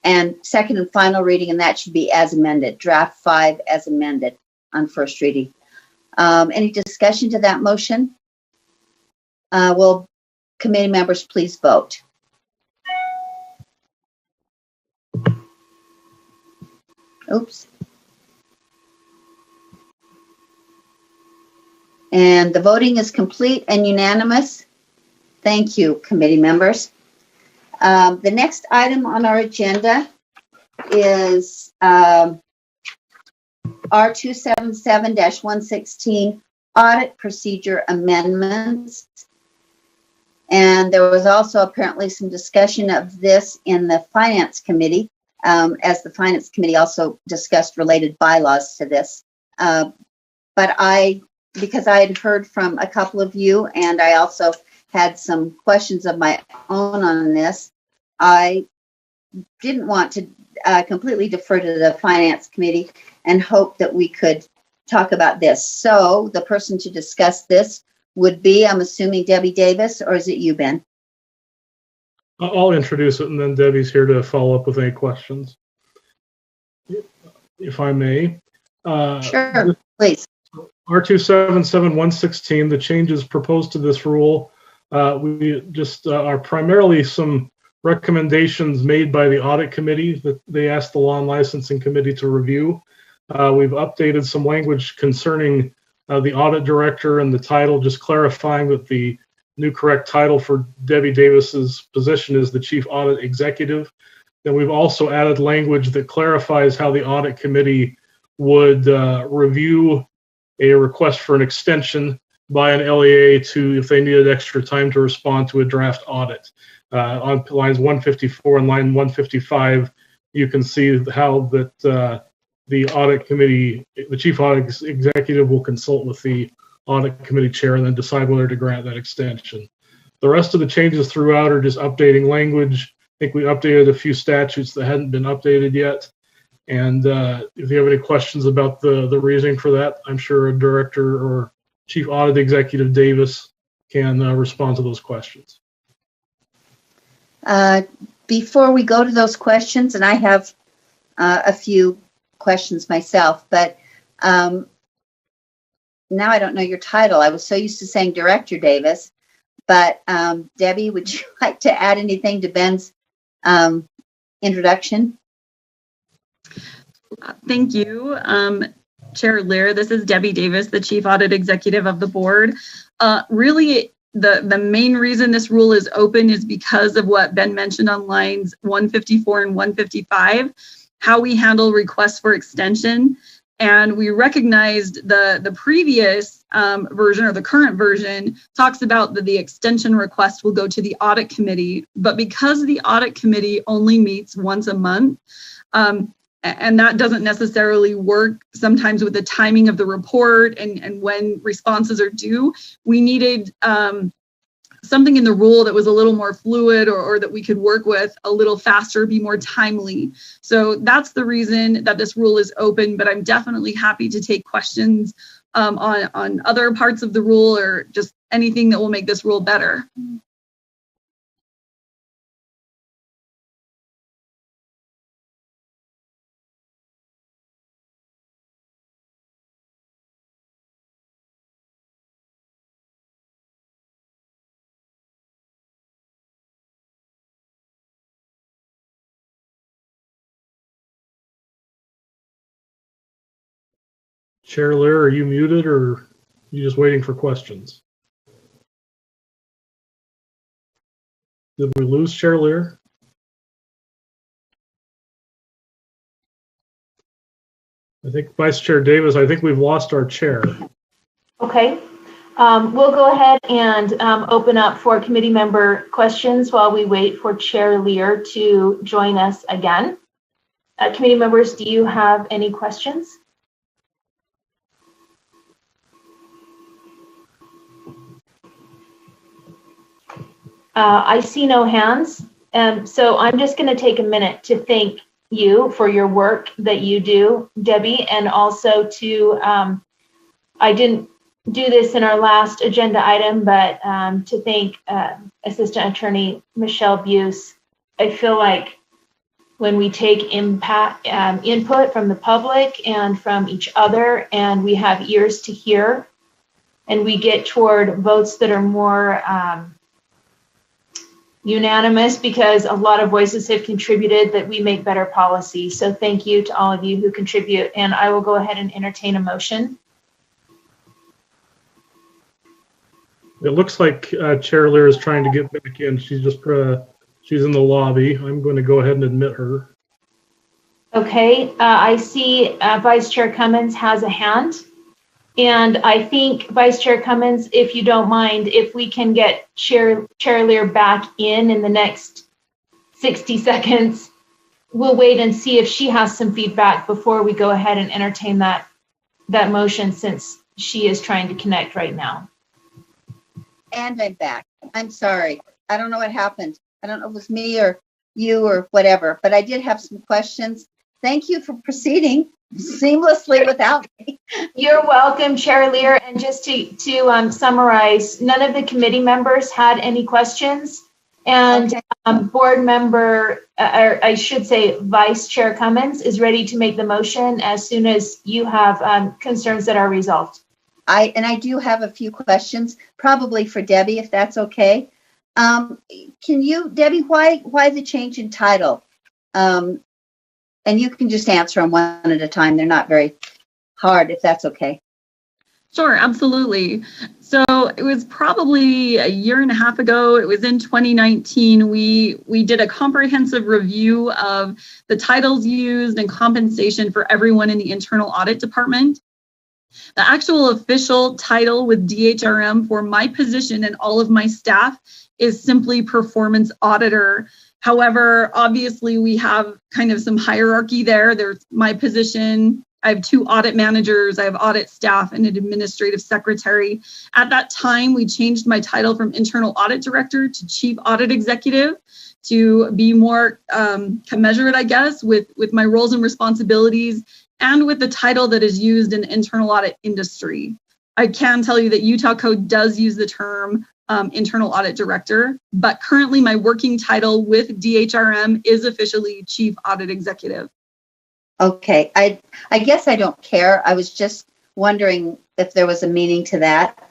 Speaker 1: and second and final reading, and that should be as amended, draft 5 as amended on first reading. Any discussion to that motion? Will committee members please vote? Oops. And the voting is complete and unanimous. Thank you, committee members. The next item on our agenda is R277-116 audit procedure amendments. And there was also apparently some discussion of this in the Finance Committee, as the Finance Committee also discussed related bylaws to this. But because I had heard from a couple of you, and I also had some questions of my own on this, I didn't want to completely defer to the Finance Committee and hope that we could talk about this. So the person to discuss this would be, I'm assuming, Debbie Davis, or is it you, Ben?
Speaker 7: I'll introduce it, and then Debbie's here to follow up with any questions, if I may.
Speaker 1: Sure, please.
Speaker 7: R277-116, the changes proposed to this rule, we just are primarily some recommendations made by the Audit Committee that they asked the Law and Licensing Committee to review. We've updated some language concerning the Audit Director and the title, just clarifying that the new correct title for Debbie Davis's position is the Chief Audit Executive. Then we've also added language that clarifies how the Audit Committee would review a request for an extension by an LEA to, if they needed extra time to respond to a draft audit. On lines 154 and line 155, you can see how that the Audit Committee, the Chief Audit Executive will consult with the Audit Committee Chair and then decide whether to grant that extension. The rest of the changes throughout are just updating language. I think we updated a few statutes that hadn't been updated yet. And if you have any questions about the reasoning for that, I'm sure a Director or Chief Audit Executive Davis can respond to those questions.
Speaker 1: Before we go to those questions, and I have a few questions myself, but now I don't know your title. I was so used to saying Director Davis, but Debbie, would you like to add anything to Ben's introduction?
Speaker 10: Thank you, Chair Lear. This is Debbie Davis, the Chief Audit Executive of the Board. Really, the main reason this rule is open is because of what Ben mentioned on lines 154 and 155, how we handle requests for extension. And we recognized the previous version, or the current version, talks about that the extension request will go to the Audit Committee. But because the Audit Committee only meets once a month, and that doesn't necessarily work sometimes with the timing of the report and when responses are due, we needed something in the rule that was a little more fluid, or that we could work with a little faster, be more timely. So that's the reason that this rule is open, but I'm definitely happy to take questions on other parts of the rule, or just anything that will make this rule better.
Speaker 7: Chair Lear, are you muted, or are you just waiting for questions? Did we lose Chair Lear? I think Vice Chair Davis, I think we've lost our chair.
Speaker 2: Okay. We'll go ahead and open up for committee member questions while we wait for Chair Lear to join us again. Committee members, do you have any questions? I see no hands, so I'm just going to take a minute to thank you for your work that you do, Debbie, and also to, I didn't do this in our last agenda item, but to thank Assistant Attorney Michelle Buse. I feel like when we take input from the public and from each other, and we have ears to hear, and we get toward votes that are more unanimous, because a lot of voices have contributed, that we make better policy. So thank you to all of you who contribute, and I will go ahead and entertain a motion.
Speaker 7: It looks like Chair Lear is trying to get back in. She's just she's in the lobby. I'm going to go ahead and admit her.
Speaker 2: Okay, I see Vice Chair Cummins has a hand. And I think, Vice Chair Cummins, if you don't mind, if we can get Chair Lear back in the next 60 seconds, we'll wait and see if she has some feedback before we go ahead and entertain that motion, since she is trying to connect right now.
Speaker 1: And I'm back. I'm sorry. I don't know what happened. I don't know if it was me or you or whatever, but I did have some questions. Thank you for proceeding seamlessly without me.
Speaker 2: You're welcome, Chair Lear. And just to summarize, none of the committee members had any questions. And
Speaker 1: Okay.
Speaker 2: Board member, or I should say Vice Chair Cummins, is ready to make the motion as soon as you have concerns that are resolved.
Speaker 1: I do have a few questions, probably for Debbie, if that's okay. Can you, Debbie, why the change in title? And you can just answer them one at a time. They're not very hard, if that's okay.
Speaker 10: Sure, absolutely. So it was probably a year and a half ago. It was in 2019. We did a comprehensive review of the titles used and compensation for everyone in the internal audit department. The actual official title with DHRM for my position and all of my staff is simply performance auditor. However, obviously we have kind of some hierarchy there. There's my position. I have 2 audit managers, I have audit staff and an administrative secretary. At that time, we changed my title from internal audit director to chief audit executive to be more commensurate, I guess, with my roles and responsibilities and with the title that is used in the internal audit industry. I can tell you that Utah Code does use the term internal audit director, but currently my working title with DHRM is officially chief audit executive.
Speaker 1: Okay, I guess I don't care. I was just wondering if there was a meaning to that.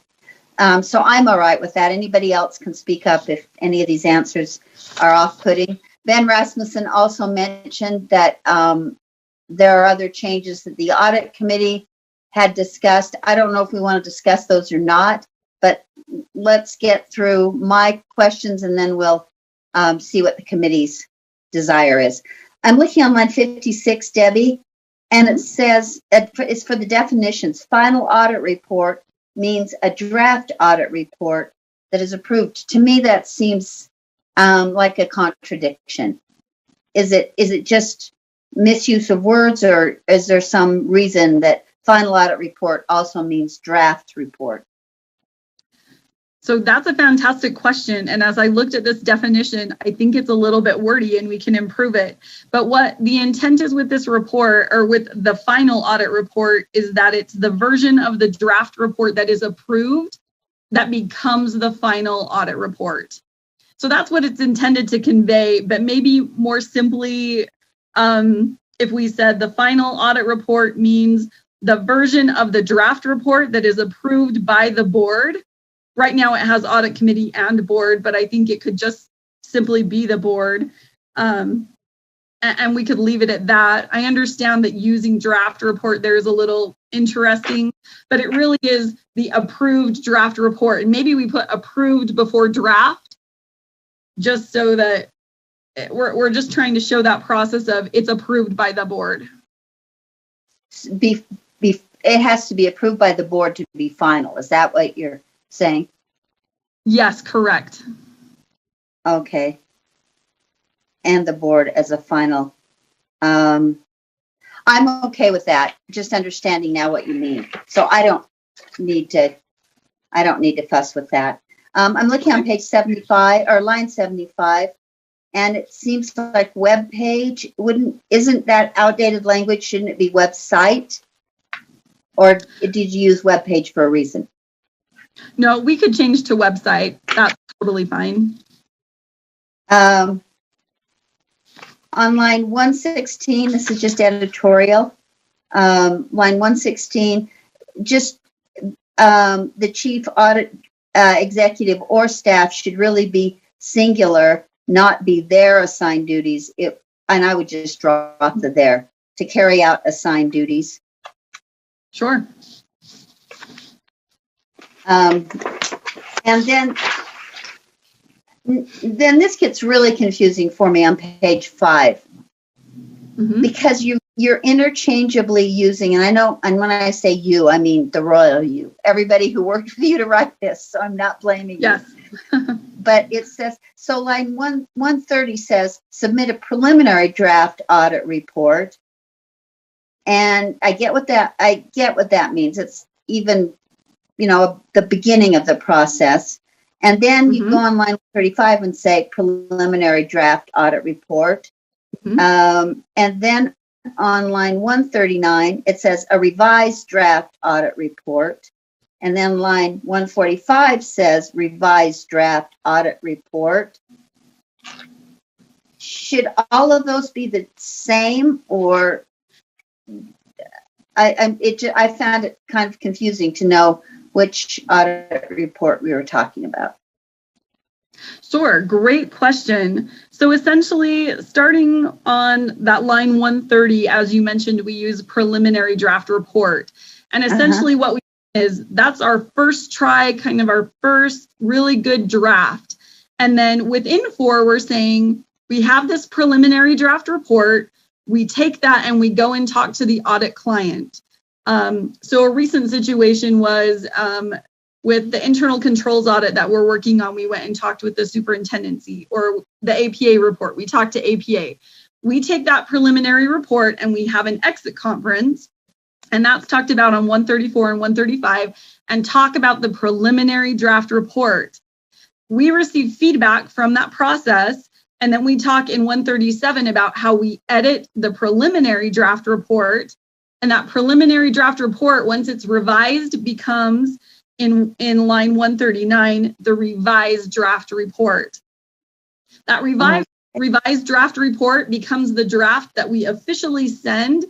Speaker 1: So I'm all right with that. Anybody else can speak up if any of these answers are off-putting. Ben Rasmussen also mentioned that there are other changes that the audit committee had discussed. I don't know if we want to discuss those or not, but let's get through my questions and then we'll see what the committee's desire is. I'm looking on line 56, Debbie, and it says, it's for the definitions. Final audit report means a draft audit report that is approved. To me, that seems like a contradiction. Is it just misuse of words, or is there some reason that final audit report also means draft report?
Speaker 10: So that's a fantastic question. And as I looked at this definition, I think it's a little bit wordy and we can improve it. But what the intent is with this report, or with the final audit report, is that it's the version of the draft report that is approved that becomes the final audit report. So that's what it's intended to convey. But maybe more simply, if we said the final audit report means the version of the draft report that is approved by the board. Right now it has audit committee and board, but I think it could just simply be the board. And we could leave it at that. I understand that using draft report there is a little interesting, but it really is the approved draft report. And maybe we put approved before draft, just so that we're just trying to show that process of it's approved by the board.
Speaker 1: It has to be approved by the board to be final. Is that what you're saying?
Speaker 10: Yes, correct.
Speaker 1: Okay. And the board as a final. I'm okay with that. Just understanding now what you mean. So I don't need to fuss with that. I'm looking on page 75 or line 75, and it seems like web page. Isn't that outdated language? Shouldn't it be website? Or did you use web page for a reason?
Speaker 10: No, we could change to website. That's totally fine.
Speaker 1: On line 116, this is just editorial. Line 116, just the chief audit executive or staff should really be singular, not be their assigned duties. And I would just drop the there, to carry out assigned duties.
Speaker 10: Sure.
Speaker 1: And then this gets really confusing for me on page 5. because you're interchangeably using, and I know, and when I say you, I mean the royal you, everybody who worked with you to write this, so I'm not blaming you. But it says, so line 130 says, submit a preliminary draft audit report. And I get what that means. It's even, the beginning of the process. And then you go on line 35 and say preliminary draft audit report. And then on line 139, it says a revised draft audit report. And then line 145 says revised draft audit report. Should all of those be the same, or I found it kind of confusing to know which audit report we were talking about.
Speaker 10: Sure, great question. So essentially, starting on that line 130, as you mentioned, we use preliminary draft report. And essentially what we is that's our first try, kind of our first really good draft. And then within 4, we're saying we have this preliminary draft report. We take that and we go and talk to the audit client. So a recent situation was with the internal controls audit that we're working on, we went and talked with the superintendency, or the APA report. We talked to APA. We take that preliminary report and we have an exit conference, and that's talked about on 134 and 135, and talk about the preliminary draft report. We receive feedback from that process, and then we talk in 137 about how we edit the preliminary draft report. And that preliminary draft report, once it's revised, becomes in line 139, the revised draft report. That revised draft report becomes the draft that we officially send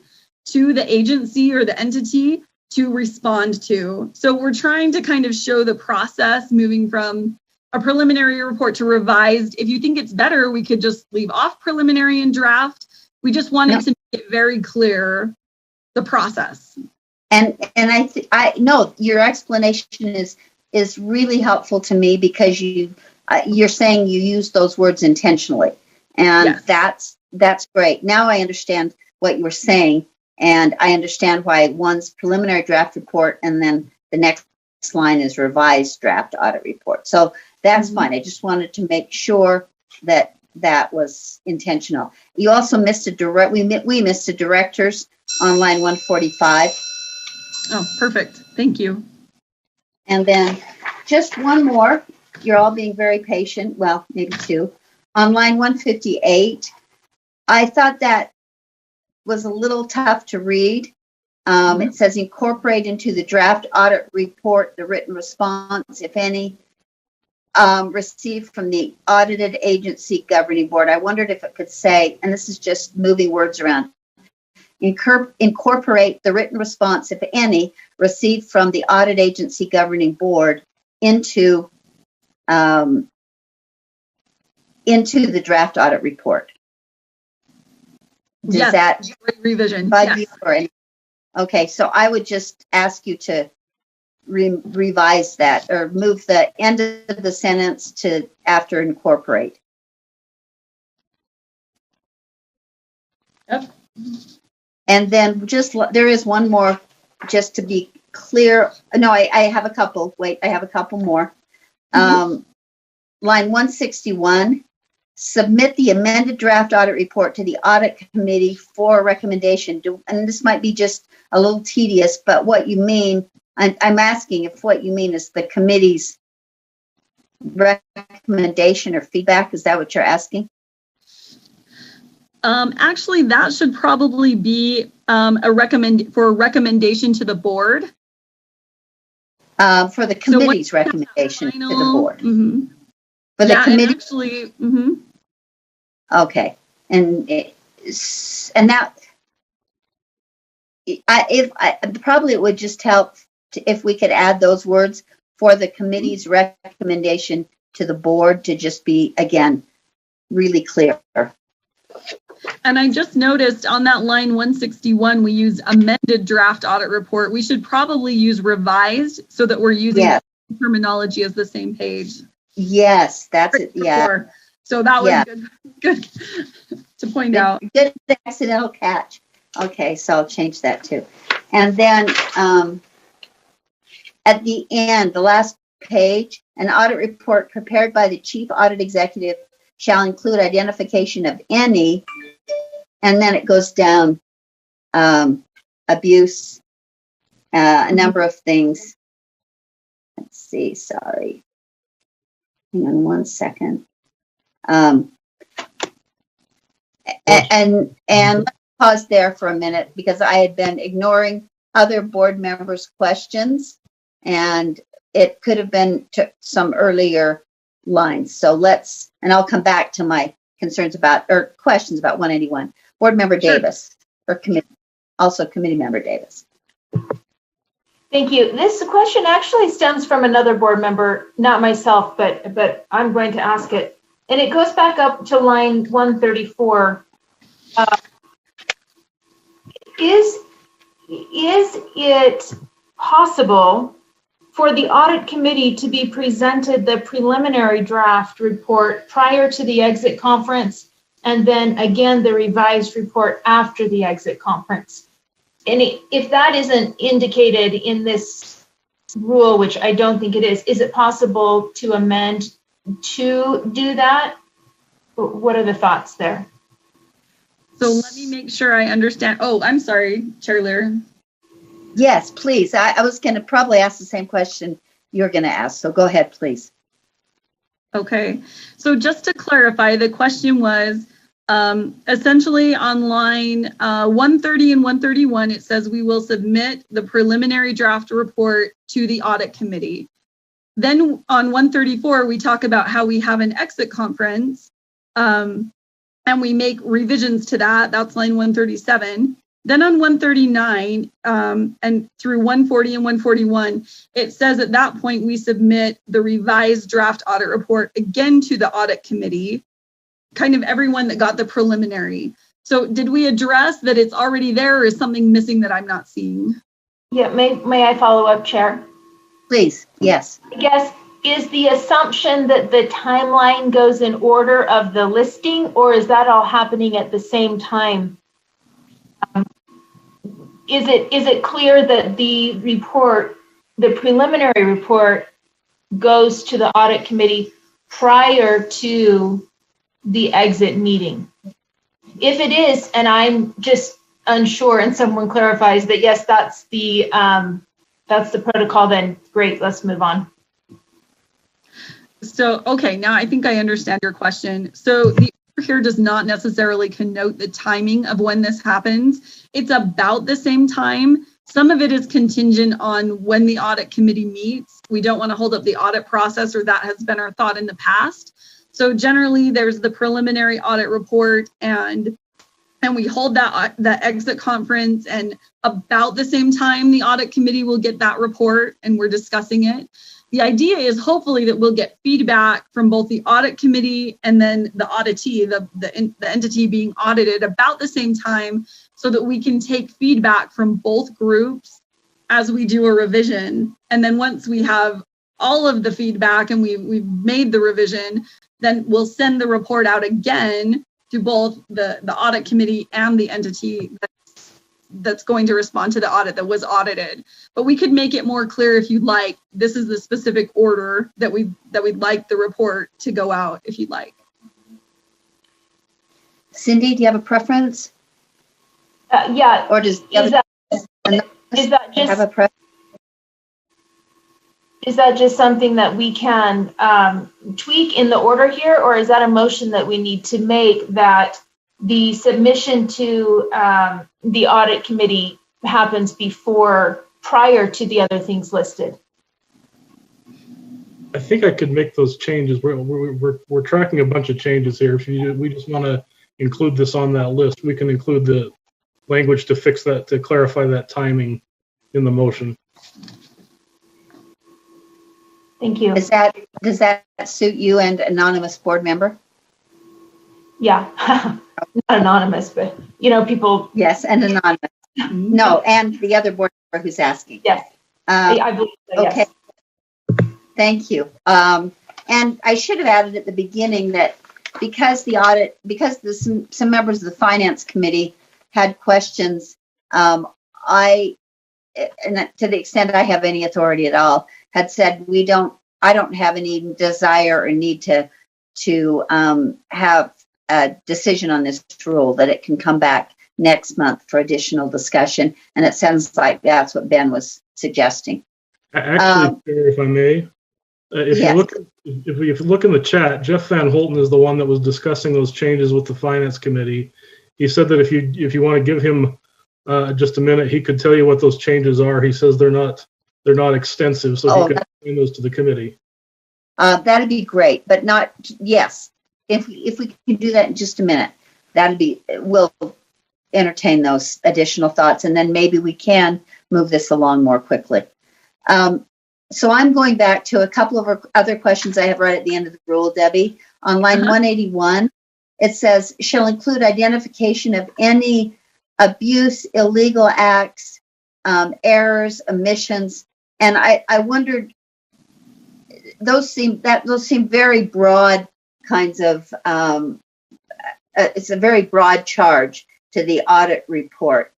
Speaker 10: to the agency or the entity to respond to. So we're trying to kind of show the process moving from a preliminary report to revised. If you think it's better, we could just leave off preliminary and draft. We just wanted to make it very clear the process.
Speaker 1: And I know your explanation is really helpful to me, because you're saying you use those words intentionally, and that's great. Now I understand what you were saying, and I understand why one's preliminary draft report and then the next line is revised draft audit report. So that's fine. I just wanted to make sure that was intentional. You also missed we missed a directors on line 145.
Speaker 10: Oh, perfect. Thank you.
Speaker 1: And then just one more. You're all being very patient. Well, maybe 2. On line 158, I thought that was a little tough to read. It says incorporate into the draft audit report the written response, if any, received from the audited agency governing board. I wondered if it could say, and this is just moving words around, incorporate the written response, if any, received from the audit agency governing board into the draft audit report. Does that
Speaker 10: great revision?
Speaker 1: Bug you or any? Okay, so I would just ask you to revise that, or move the end of the sentence to after incorporate.
Speaker 10: Yep.
Speaker 1: And then there is one more, just to be clear. No, I have a couple. Wait, I have a couple more. Line 161, submit the amended draft audit report to the audit committee for recommendation. And this might be just a little tedious, but what you mean, I'm asking if what you mean is the committee's recommendation or feedback. Is that what you're asking?
Speaker 10: Actually, that should probably be a recommendation to the board.
Speaker 1: For the committee's recommendation to the board. For the committee.
Speaker 10: Actually,
Speaker 1: Okay, and that probably it would just help if we could add those words for the committee's recommendation to the board to just be, again, really clear.
Speaker 10: And I just noticed on that line 161, we use amended draft audit report. We should probably use revised so that we're using the terminology as the same page.
Speaker 1: Yes, that's it. Yeah.
Speaker 10: So that was
Speaker 1: Yeah.
Speaker 10: good to point out.
Speaker 1: Good accidental catch. Okay, so I'll change that too. And then at the end, the last page, an audit report prepared by the chief audit executive shall include identification of any, and then it goes down, abuse, a number of things. Let's see, sorry. Hang on one second. And let's pause there for a minute because I had been ignoring other board members' questions, and it could have been to some earlier lines. So and I'll come back to my concerns about, or questions about 181. Board Member Davis, or Committee Member Davis.
Speaker 2: Thank you. This question actually stems from another board member, not myself, but I'm going to ask it. And it goes back up to line 134. Is it possible for the audit committee to be presented the preliminary draft report prior to the exit conference, and then again the revised report after the exit conference? And if that isn't indicated in this rule, which I don't think it is it possible to amend to do that? What are the thoughts there?
Speaker 10: So let me make sure I understand. Oh, I'm sorry, Chair Lear.
Speaker 1: Yes, please. I was going to probably ask the same question you're going to ask. So go ahead, please.
Speaker 10: Okay. So just to clarify, the question was essentially on line 130 and 131, it says we will submit the preliminary draft report to the audit committee. Then on 134, we talk about how we have an exit conference and we make revisions to that. That's line 137. Then on 139 and through 140 and 141, it says at that point we submit the revised draft audit report again to the audit committee, kind of everyone that got the preliminary. So did we address that it's already there, or is something missing that I'm not seeing?
Speaker 2: Yeah, may I follow up, Chair?
Speaker 1: Please, yes.
Speaker 2: I guess, is the assumption that the timeline goes in order of the listing, or is that all happening at the same time? Is it clear that the report, the preliminary report, goes to the audit committee prior to the exit meeting? If it is, and I'm just unsure, and someone clarifies that yes, that's the protocol, then great, let's move on.
Speaker 10: So, okay, now I think I understand your question. So the order here does not necessarily connote the timing of when this happens. It's about the same time. Some of it is contingent on when the audit committee meets. We don't want to hold up the audit process, or that has been our thought in the past. So generally there's the preliminary audit report, and we hold that exit conference, and about the same time the audit committee will get that report and we're discussing it. The idea is hopefully that we'll get feedback from both the audit committee and then the auditee, the entity being audited, about the same time, so that we can take feedback from both groups as we do a revision. And then once we have all of the feedback and we've made the revision, then we'll send the report out again to both the audit committee and the entity that's going to respond to the audit that was audited. But we could make it more clear if you'd like. This is the specific order that we'd like the report to go out, if you'd like.
Speaker 1: Cindy, do you have a preference?
Speaker 2: Yeah.
Speaker 1: Or does
Speaker 2: is that just
Speaker 1: have a preference?
Speaker 2: Is that just something that we can tweak in the order here, or is that a motion that we need to make that the submission to the audit committee happens prior to the other things listed?
Speaker 7: I think I could make those changes. We're tracking a bunch of changes here. If we just want to include this on that list, we can include the language to fix that, to clarify that timing in the motion.
Speaker 2: Thank you.
Speaker 1: Does that suit you and anonymous board member?
Speaker 2: Yeah, not anonymous, but people.
Speaker 1: Yes, and anonymous. No, and the other board member who's asking.
Speaker 2: Yes, I believe so,
Speaker 1: okay. Yes. Thank you. And I should have added at the beginning that because some members of the finance committee had questions, and to the extent I have any authority at all, had said I don't have any desire or need to have a decision on this rule, that it can come back next month for additional discussion. And it sounds like that's what Ben was suggesting.
Speaker 7: Actually, if I may, if you look in the chat, Jeff Van Holten is the one that was discussing those changes with the finance committee. He said that if you want to give him just a minute, he could tell you what those changes are. He says they're not extensive, so he could explain those to the committee.
Speaker 1: That'd be great, but not, yes. If we can do that in just a minute, we'll entertain those additional thoughts, and then maybe we can move this along more quickly. So I'm going back to a couple of other questions I have right at the end of the rule, Debbie. On line 181, it says, shall include identification of any abuse, illegal acts, errors, omissions. And I wondered, those seem very broad kinds of, it's a very broad charge to the audit report.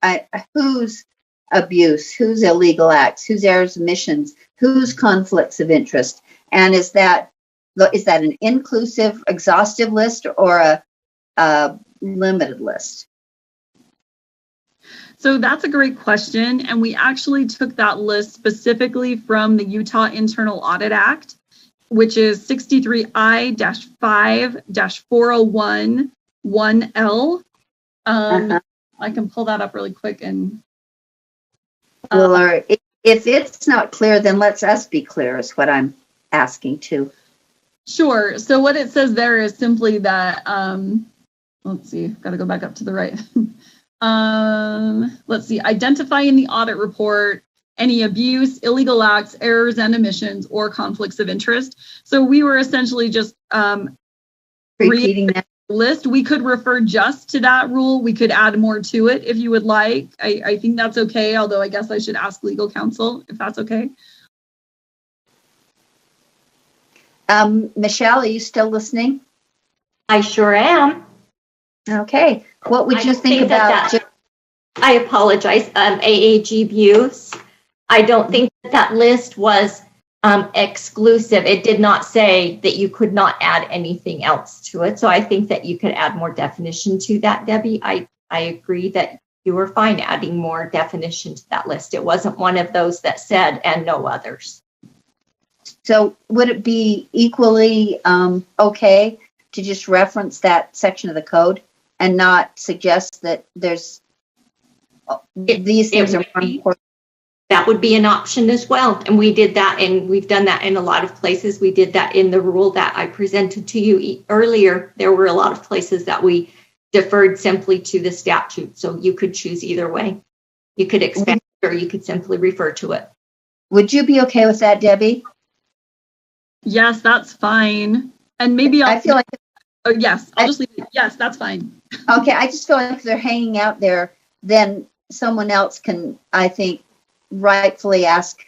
Speaker 1: Whose abuse, whose illegal acts, whose errors, omissions, whose conflicts of interest? And is that an inclusive, exhaustive list or a limited list?
Speaker 10: So that's a great question. And we actually took that list specifically from the Utah Internal Audit Act, which is 63I-5-401-1L. I can pull that up really quick. And
Speaker 1: well, if it's not clear, then let's us be clear is what I'm asking too.
Speaker 10: Sure. So what it says there is simply that, let's see, I've got to go back up to the right. Let's see, identify in the audit report any abuse, illegal acts, errors and omissions, or conflicts of interest. So we were essentially just
Speaker 1: repeating that
Speaker 10: list. We could refer just to that rule. We could add more to it if you would like. I think that's okay, although I guess I should ask legal counsel if that's okay.
Speaker 1: Michelle, are you still listening?
Speaker 3: I sure am.
Speaker 1: Okay. What would you think about?
Speaker 3: I apologize. AAG abuse. I don't think that list was exclusive. It did not say that you could not add anything else to it. So I think that you could add more definition to that, Debbie. I agree that you were fine adding more definition to that list. It wasn't one of those that said and no others.
Speaker 1: So would it be equally okay to just reference that section of the code and not suggest that these things are more important?
Speaker 3: That would be an option as well. And we did that, and we've done that in a lot of places. We did that in the rule that I presented to you earlier. There were a lot of places that we deferred simply to the statute. So you could choose either way. You could expand it, or you could simply refer to it.
Speaker 1: Would you be okay with that, Debbie?
Speaker 10: Yes, that's fine. And maybe
Speaker 1: I feel like.
Speaker 10: Oh, yes, I'll just leave it. Yes, that's fine.
Speaker 1: Okay, I just feel like if they're hanging out there, then someone else can, I think, rightfully ask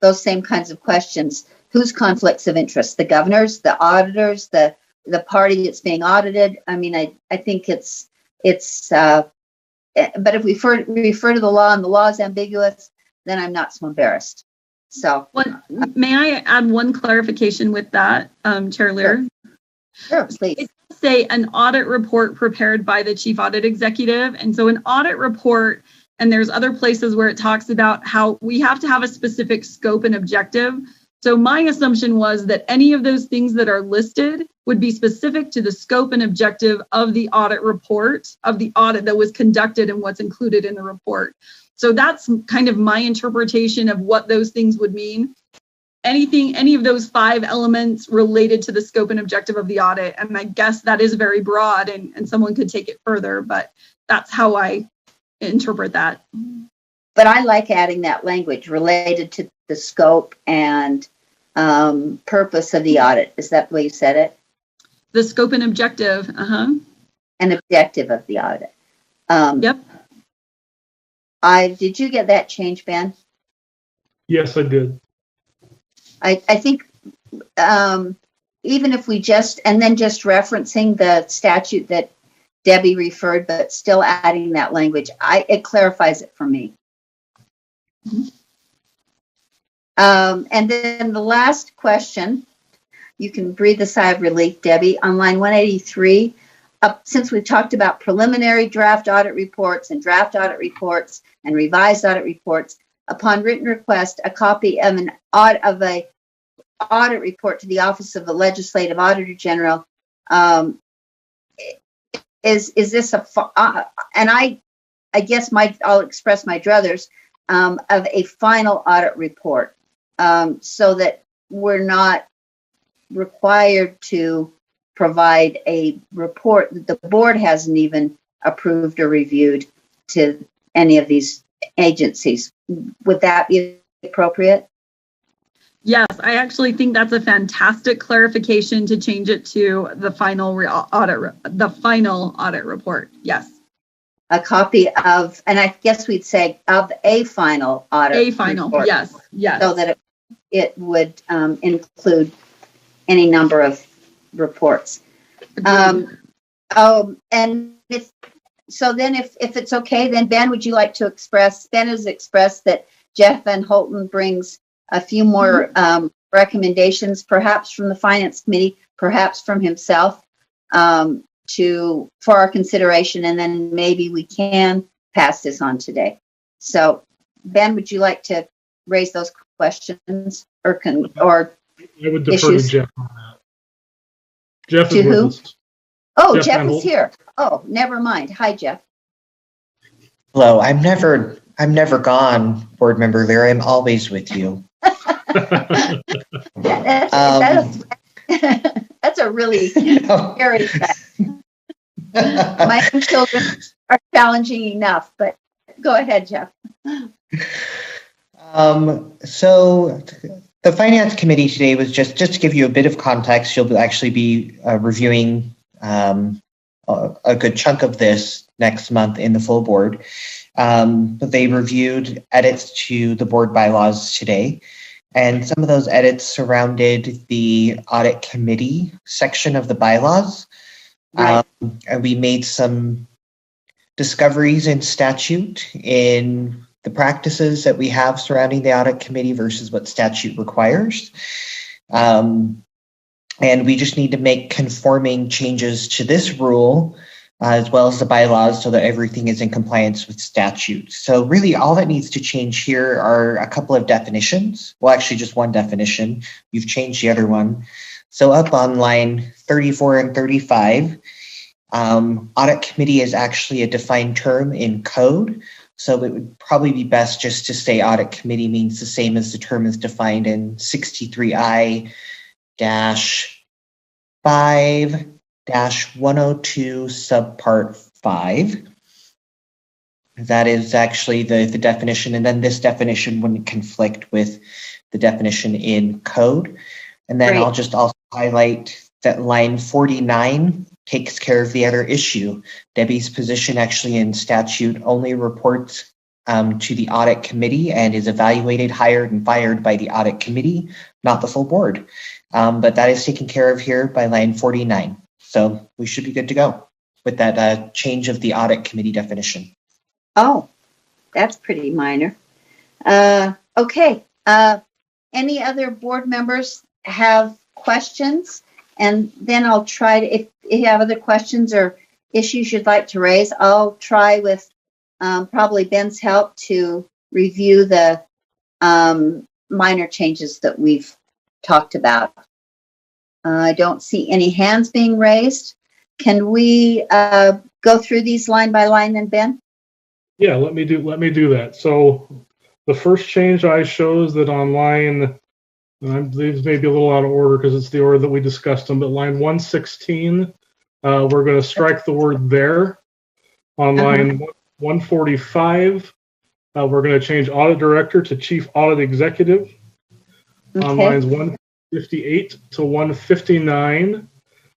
Speaker 1: those same kinds of questions. Whose conflicts of interest? The governors, the auditors, the party that's being audited? I mean, I think it's but if we refer to the law and the law is ambiguous, then I'm not so embarrassed. So
Speaker 10: may I add one clarification with that, Chair Lear?
Speaker 1: Sure, please.
Speaker 10: It does say an audit report prepared by the Chief Audit Executive. And so an audit report, and there's other places where it talks about how we have to have a specific scope and objective. So my assumption was that any of those things that are listed would be specific to the scope and objective of the audit report, of the audit that was conducted and what's included in the report. So that's kind of my interpretation of what those things would mean. Any of those 5 elements related to the scope and objective of the audit. And I guess that is very broad and someone could take it further, but that's how I interpret that.
Speaker 1: But I like adding that language related to the scope and purpose of the audit. Is that the way you said it?
Speaker 10: The scope and objective.
Speaker 1: An objective of the audit.
Speaker 10: Yep.
Speaker 1: Did you get that change, Ben?
Speaker 7: Yes, I did.
Speaker 1: I think even if we just referencing the statute that Debbie referred, but still adding that language, it clarifies it for me. And then the last question, you can breathe a sigh of relief, Debbie, on line 183. Since we've talked about preliminary draft audit reports and draft audit reports and revised audit reports, upon written request, a copy of an audit report to the Office of the Legislative Auditor General. Is this and I guess I'll express my druthers of a final audit report, so that we're not required to provide a report that the board hasn't even approved or reviewed to any of these agencies. Would that be appropriate?
Speaker 10: Yes, I actually think that's a fantastic clarification to change it to the final audit report. Yes.
Speaker 1: A copy of, and I guess we'd say of a final audit report.
Speaker 10: Yes.
Speaker 1: So that it would include any number of reports. And if it's okay, then Ben, would you like to express? Ben has expressed that Jeff Van Holten brings a few more recommendations, perhaps from the Finance Committee, perhaps from himself, for our consideration, and then maybe we can pass this on today. So, Ben, would you like to raise those questions or
Speaker 7: I would defer
Speaker 1: issues?
Speaker 7: to Jeff on that. Jeff
Speaker 1: to
Speaker 7: is
Speaker 1: who?
Speaker 7: with us.
Speaker 1: Oh, Jeff is here. Oh, never mind. Hi, Jeff.
Speaker 11: Hello. I'm never gone, Board Member Lear. I'm always with you.
Speaker 1: That's a really scary fact. My own children are challenging enough, but go ahead, Jeff.
Speaker 11: So the Finance Committee today was just to give you a bit of context. You'll actually be reviewing a good chunk of this next month in the full board. But they reviewed edits to the board bylaws today. And some of those edits surrounded the audit committee section of the bylaws. Right. And we made some discoveries in statute in the practices that we have surrounding the audit committee versus what statute requires. And we just need to make conforming changes to this rule as well as the bylaws so that everything is in compliance with statute. So really all that needs to change here are a couple of definitions. Well, actually just one definition. You've changed the other one. So up on line 34 and 35, audit committee is actually a defined term in code. So it would probably be best just to say audit committee means the same as the term is defined in 63I-5-102 subpart 5. That is actually the definition, and then this definition wouldn't conflict with the definition in code. And then I'll just also highlight that line 49 takes care of the other issue. Debbie's position actually in statute only reports to the audit committee and is evaluated, hired, and fired by the audit committee, not the full board. But that is taken care of here by line 49. So we should be good to go with that change of the audit committee definition.
Speaker 1: Oh, that's pretty minor. Okay. Any other board members have questions? And then I'll try to, if you have other questions or issues you'd like to raise, I'll try with probably Ben's help to review the minor changes that we've talked about. I don't see any hands being raised. Can we go through these line by line then, Ben?
Speaker 7: Yeah, let me do that. So the first change I show is that on line, these may be a little out of order because it's the order that we discussed them, but line 116, we're going to strike the word there. On line 145, we're going to change audit director to chief audit executive. Okay. On lines 158 to 159,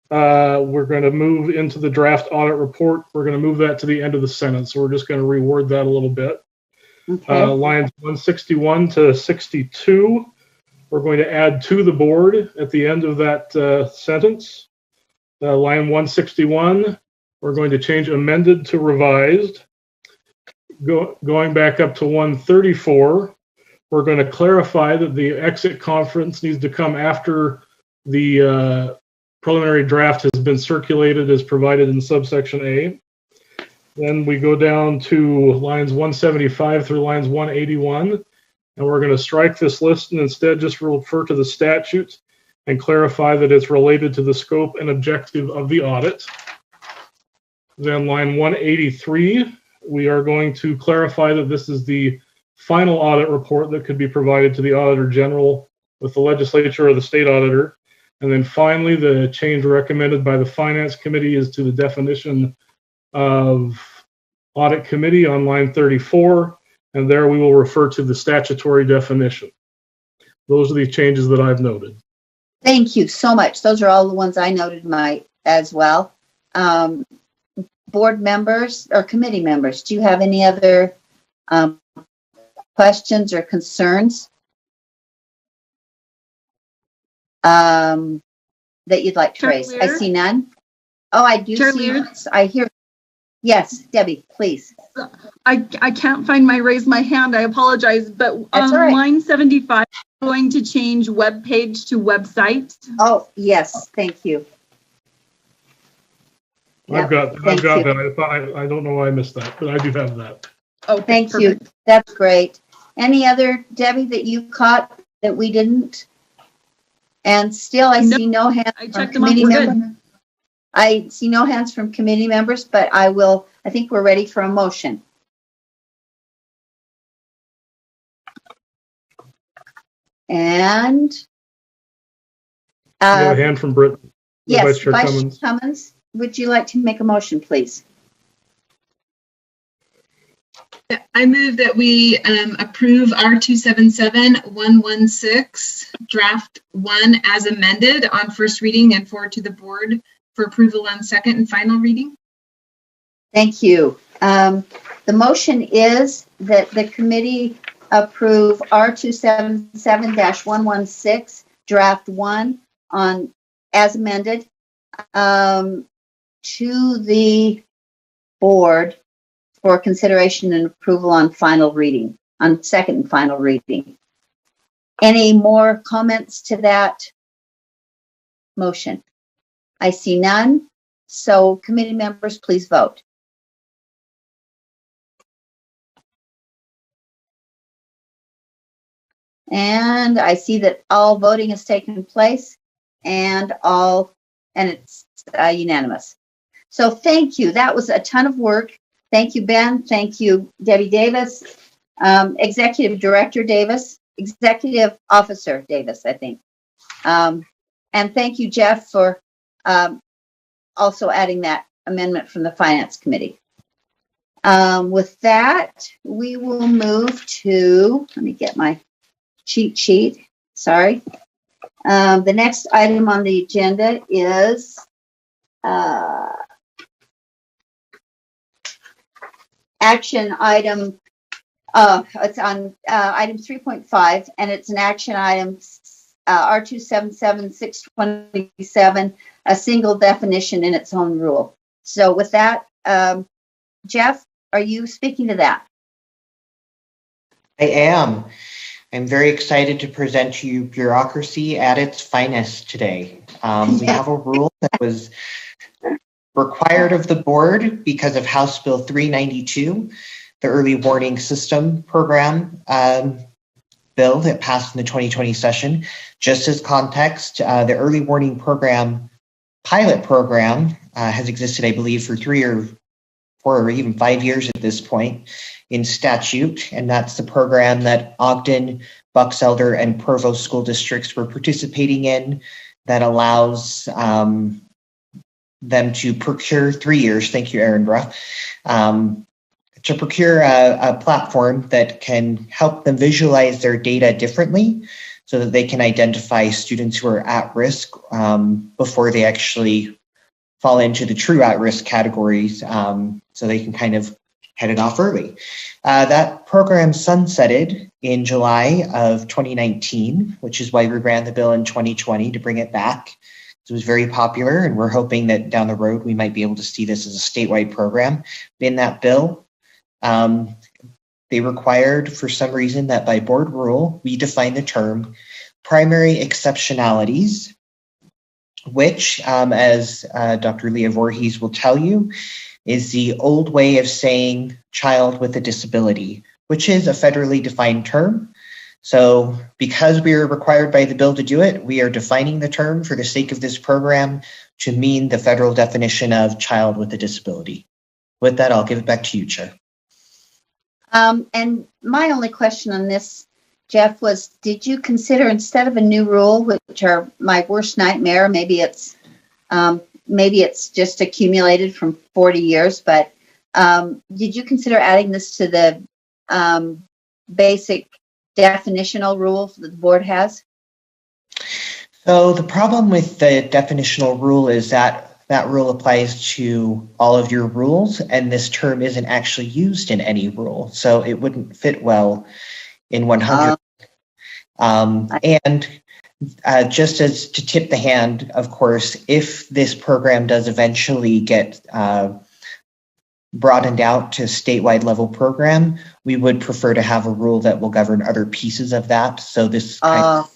Speaker 7: we're going to move into the draft audit report. We're going to move that to the end of the sentence. So we're just going to reword that a little bit. Okay. Lines 161 to 62, we're going to add to the board at the end of that sentence. Line 161, we're going to change amended to revised. Going back up to 134, we're going to clarify that the exit conference needs to come after the preliminary draft has been circulated as provided in subsection A. Then we go down to lines 175 through lines 181, and we're going to strike this list and instead just refer to the statute and clarify that it's related to the scope and objective of the audit. Then line 183, we are going to clarify that this is the final audit report that could be provided to the Auditor General with the legislature or the state auditor. And then finally, the change recommended by the Finance Committee is to the definition of Audit Committee on line 34, and there we will refer to the statutory definition. Those are the changes that I've noted.
Speaker 1: Thank you so much. Those are all the ones I noted as well. Board members or committee members, do you have any other questions or concerns that you'd like to raise? I see none. Oh, I do see. I hear. Yes, Debbie, please.
Speaker 10: I can't find my raise my hand. I apologize, but on line 75, I'm going to change web page to website.
Speaker 1: Oh, yes, thank you.
Speaker 7: I've got that. I don't know why I missed that, but I do have that.
Speaker 1: Oh, thank you. That's great. Any other, Debbie, that you caught that we didn't? And still, I see no hands from committee members. I see no hands from committee members, but I think we're ready for a motion. And
Speaker 7: we have a hand from Britt.
Speaker 1: Yes, Vice Chair Cummins, would you like to make a motion, please?
Speaker 4: I move that we approve R277116 draft 1 as amended on first reading and forward to the board for approval on second and final reading.
Speaker 1: Thank you. The motion is that the committee approve R277-116 draft 1 on as amended to the board for consideration and approval on final reading, on second and final reading. Any more comments to that motion? I see none. So committee members, please vote. And I see that all voting has taken place and it's unanimous. So thank you. That was a ton of work. Thank you, Ben. Thank you, Debbie Davis, Executive Director Davis, Executive Officer Davis, I think. And thank you, Jeff, for also adding that amendment from the Finance Committee. With that, we will move to, let me get my cheat sheet, sorry. The next item on the agenda is action item, it's on item 3.5, and it's an action item R277627, a single definition in its own rule. So with that, Jeff, are you speaking to that?
Speaker 11: I am. I'm very excited to present to you bureaucracy at its finest today. We have a rule that was required of the board because of House Bill 392, the Early Warning System Program bill that passed in the 2020 session. Just as context, the Early Warning Program pilot program has existed, I believe, for 3 or 4 or even 5 years at this point in statute, and that's the program that Ogden, Bucks Elder, and Provost school districts were participating in that allows them to procure 3 years, thank you, Aaron Bruff, to procure a platform that can help them visualize their data differently so that they can identify students who are at risk before they actually fall into the true at-risk categories, so they can kind of headed off early. That program sunsetted in July of 2019, which is why we ran the bill in 2020 to bring it back. It was very popular, and we're hoping that down the road we might be able to see this as a statewide program. In that bill, they required, for some reason, that by board rule, we define the term primary exceptionalities, which, as Dr. Leah Voorhees will tell you, is the old way of saying child with a disability, which is a federally defined term. So because we are required by the bill to do it, we are defining the term for the sake of this program to mean the federal definition of child with a disability. With that, I'll give it back to you, Chair.
Speaker 1: And my only question on this, Jeff, was did you consider, instead of a new rule, which are my worst nightmare, maybe it's just accumulated from 40 years, but did you consider adding this to the basic definitional rule that the board has?
Speaker 11: So the problem with the definitional rule is that that rule applies to all of your rules, and this term isn't actually used in any rule, so it wouldn't fit well in 100. And just as to tip the hand, of course, if this program does eventually get broadened out to statewide level program, we would prefer to have a rule that will govern other pieces of that. So this kind of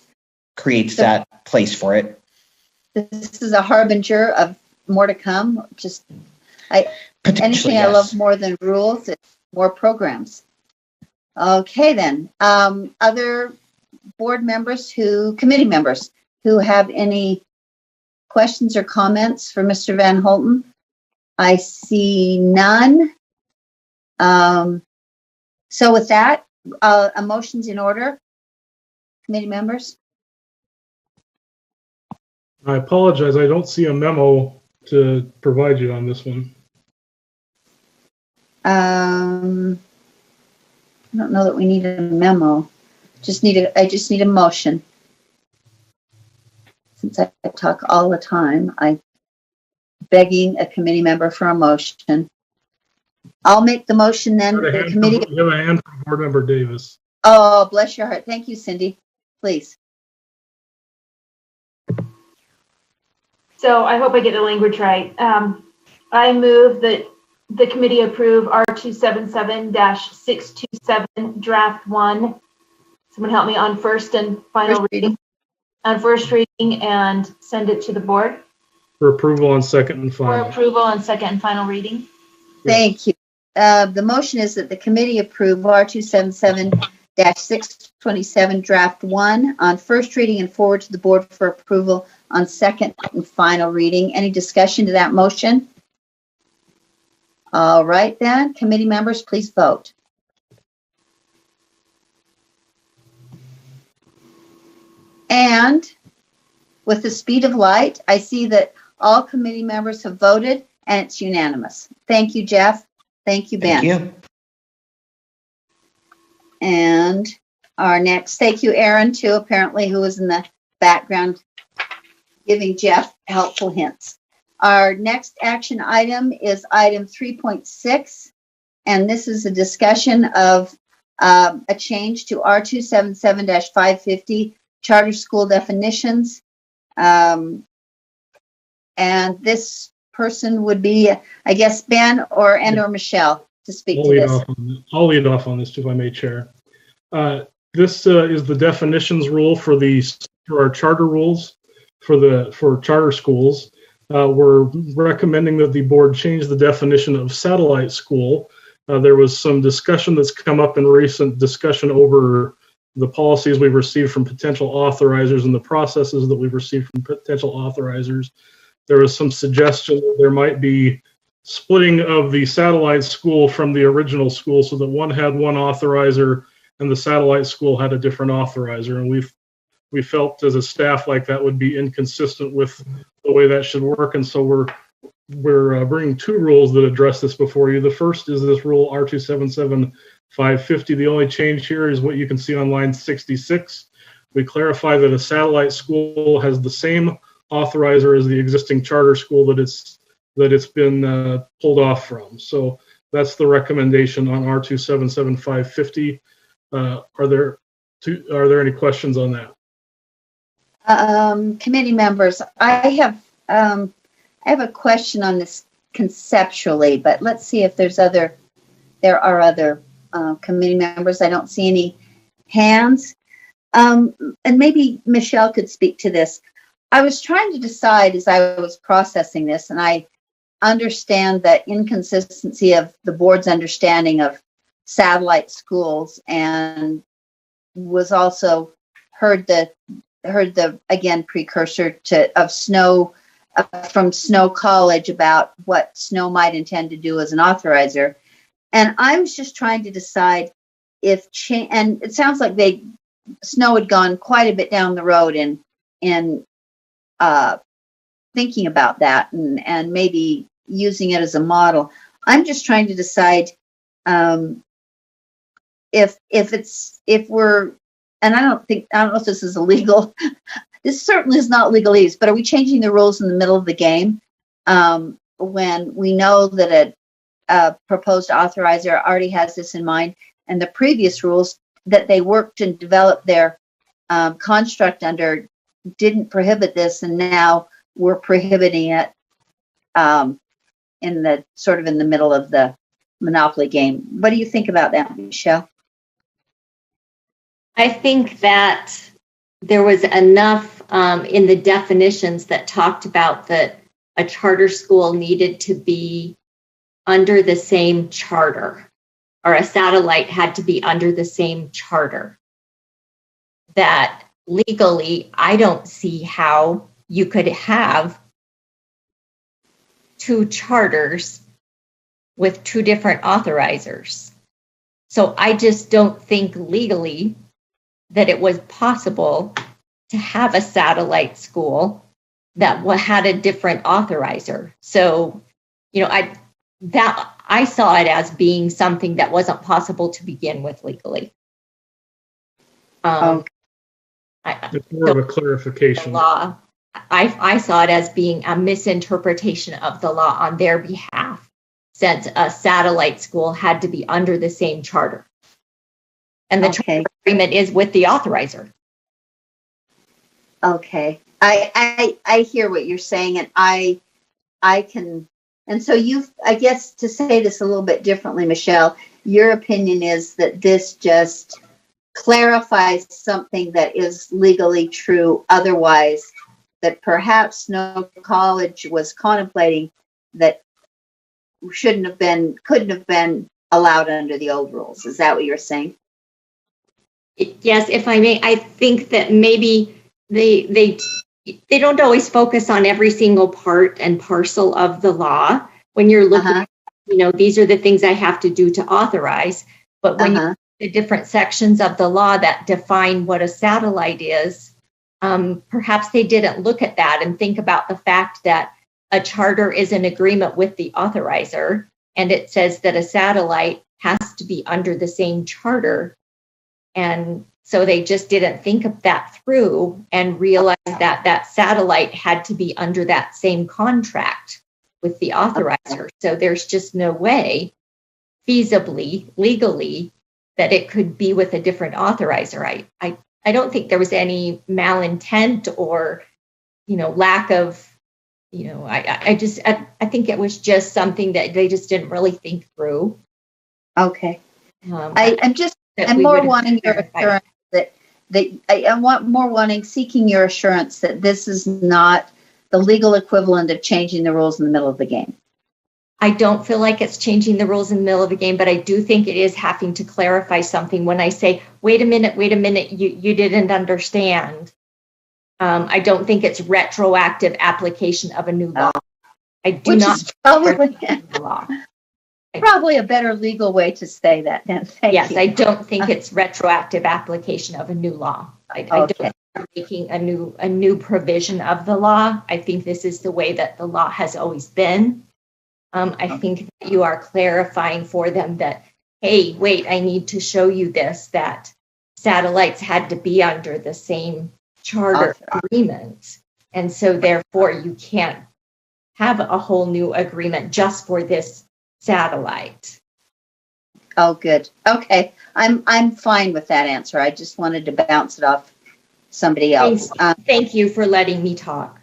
Speaker 11: creates that place for it. This
Speaker 1: is a harbinger of more to come. Just anything yes. I love more than rules, it's more programs. Okay, then. Other board members committee members who have any questions or comments for Mr. Van Holten? I see none. So with that, a motion's in order. Committee members?
Speaker 7: I apologize. I don't see a memo to provide you on this one.
Speaker 1: I don't know that we need a memo. I just need a motion. Since I talk all the time, I'm begging a committee member for a motion. I'll make the motion then.
Speaker 7: You have a hand from Board Member Davis.
Speaker 1: Oh, bless your heart. Thank you, Cindy. Please.
Speaker 2: So I hope I get the language right. I move that the committee approve R277-627 draft 1. Someone help me on first and final reading. On first reading and send it to the board.
Speaker 7: For approval on second and final.
Speaker 2: For approval on second and final reading.
Speaker 1: Thank you. The motion is that the committee approve R277-627 draft 1 on first reading and forward to the board for approval on second and final reading. Any discussion to that motion? All right then, committee members, please vote. And with the speed of light, I see that all committee members have voted and it's unanimous. Thank you, Jeff. Thank you, Ben.
Speaker 11: Thank you.
Speaker 1: And our next, thank you, Aaron, too, apparently, who was in the background giving Jeff helpful hints. Our next action item is item 3.6, and this is a discussion of a change to R277-550 charter school definitions. And this person would be, I guess, Ben or Michelle to speak to this.
Speaker 7: I'll lead off on this, if I may, Chair. This is the definitions rule for our charter rules for charter schools. We're recommending that the board change the definition of satellite school. There was some discussion that's come up in recent discussion over the policies we've received from potential authorizers and the processes that we've received from potential authorizers. There was some suggestion that there might be splitting of the satellite school from the original school so that one had one authorizer and the satellite school had a different authorizer. And we felt as a staff like that would be inconsistent with the way that should work. And so we're bringing two rules that address this before you. The first is this rule R277-550. The only change here is what you can see on line 66. We clarify that a satellite school has the same authorizer as the existing charter school that it's been pulled off from. So That's the recommendation on R277550. Are there any questions on that?
Speaker 1: Committee members, I have a question on this conceptually, but let's see if there are other committee members. I don't see any hands. And maybe Michelle could speak to this. I was trying to decide as I was processing this, and I understand that inconsistency of the board's understanding of satellite schools, and was also heard the again precursor of Snow from Snow College about what Snow might intend to do as an authorizer. And I was just trying to decide if and it sounds like Snow had gone quite a bit down the road in thinking about that and maybe using it as a model. I'm just trying to decide if we're, and I don't know if this is illegal. This certainly is not legalese, but are we changing the rules in the middle of the game when we know that a proposed authorizer already has this in mind, and the previous rules that they worked and developed their construct under didn't prohibit this, and now we're prohibiting it in the middle of the monopoly game? What do you think about that, Michelle?
Speaker 3: I think that there was enough in the definitions that talked about that a charter school needed to be under the same charter, or a satellite had to be under the same charter, that legally, I don't see how you could have two charters with two different authorizers. So I just don't think legally that it was possible to have a satellite school that had a different authorizer. So, I saw it as being something that wasn't possible to begin with legally.
Speaker 7: It's more of a clarification.
Speaker 3: Law, I saw it as being a misinterpretation of the law on their behalf, since a satellite school had to be under the same charter. And the charter agreement is with the authorizer.
Speaker 1: Okay. I hear what you're saying, and I can, and so I guess to say this a little bit differently, Michelle, your opinion is that this just clarifies something that is legally true otherwise, that perhaps Snow College was contemplating that couldn't have been allowed under the old rules. Is that what you're saying?
Speaker 3: Yes, if I may, I think that maybe they don't always focus on every single part and parcel of the law when you're looking at, these are the things I have to do to authorize. But when you look at the different sections of the law that define what a satellite is, perhaps they didn't look at that and think about the fact that a charter is an agreement with the authorizer, and it says that a satellite has to be under the same charter. And so they just didn't think of that through and realized that that satellite had to be under that same contract with the authorizer. So there's just no way feasibly, legally, that it could be with a different authorizer. I don't think there was any malintent or, lack of, I think it was just something that they just didn't really think through.
Speaker 1: Okay. I'm more wanting your assurance seeking your assurance that this is not the legal equivalent of changing the rules in the middle of the game.
Speaker 3: I don't feel like it's changing the rules in the middle of the game, but I do think it is having to clarify something when I say, wait a minute, you didn't understand. I don't think it's retroactive application of a new law. I do not
Speaker 1: probably the law. Probably a better legal way to say that then. Thank you.
Speaker 3: I don't think it's retroactive application of a new law. I don't think we're making a new provision of the law. I think this is the way that the law has always been. I think that you are clarifying for them that, hey, wait, I need to show you this, that satellites had to be under the same charter agreement. And so therefore you can't have a whole new agreement just for this satellite.
Speaker 1: Oh, good. Okay. I'm fine with that answer. I just wanted to bounce it off somebody else.
Speaker 3: Thank you for letting me talk.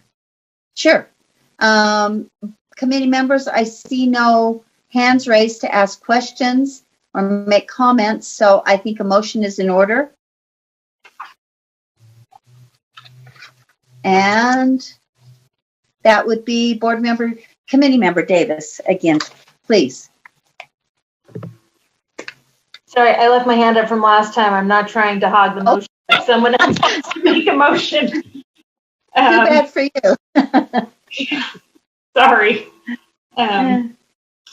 Speaker 1: Sure. Committee members, I see no hands raised to ask questions or make comments, so I think a motion is in order. And that would be Committee Member Davis again, please.
Speaker 2: Sorry, I left my hand up from last time. I'm not trying to hog the motion. Someone else has to make a motion.
Speaker 1: Too bad for you.
Speaker 2: Sorry.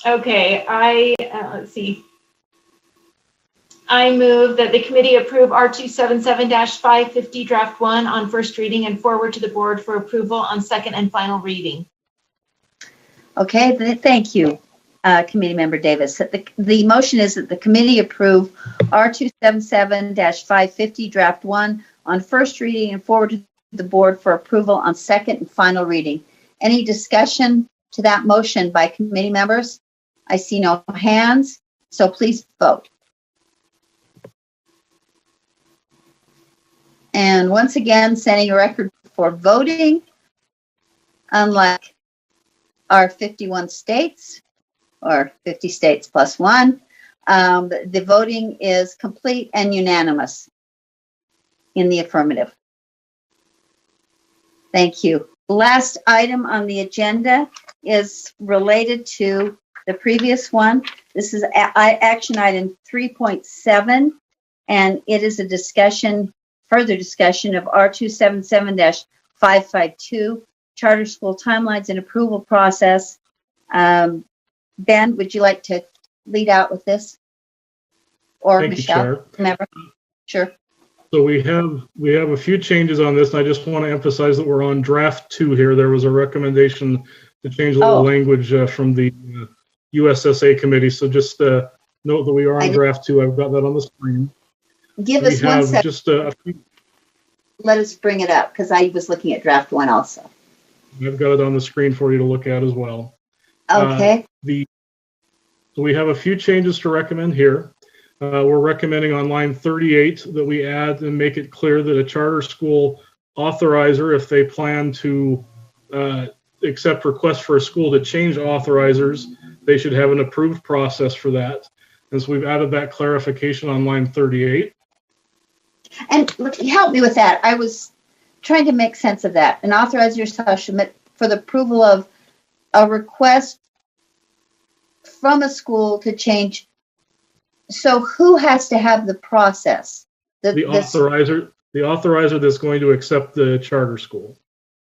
Speaker 2: Okay, let's see. I move that the committee approve R277-550 draft 1 on first reading and forward to the board for approval on second and final reading.
Speaker 1: Okay, thank you, Committee Member Davis. The motion is that the committee approve R277-550 draft 1 on first reading and forward to the board for approval on second and final reading. Any discussion to that motion by committee members? I see no hands, so please vote. And once again, setting a record for voting, unlike our 51 states, or 50 states plus one, the voting is complete and unanimous in the affirmative. Thank you. Last item on the agenda is related to the previous one. This is action item 3.7, and it is a further discussion of R277-552, charter school timelines and approval process. Ben, would you like to lead out with this? Or
Speaker 7: Thank
Speaker 1: Michelle?
Speaker 7: you, Chair.
Speaker 1: Remember? Sure.
Speaker 7: So we have a few changes on this, and I just want to emphasize that we're on draft 2 here. There was a recommendation to change a little language from the USSA committee. So just note that we are on draft 2. I've got that on the screen.
Speaker 1: Give us 1 second. Let us bring it up, because I was looking at draft 1 also.
Speaker 7: I've got it on the screen for you to look at as well.
Speaker 1: Okay.
Speaker 7: So we have a few changes to recommend here. We're recommending on line 38 that we add and make it clear that a charter school authorizer, if they plan to accept requests for a school to change authorizers, they should have an approved process for that. And so we've added that clarification on line 38.
Speaker 1: And look, help me with that. I was trying to make sense of that. An authorizer shall submit for the approval of a request from a school to change. So who has to have the process?
Speaker 7: The authorizer that's going to accept the charter school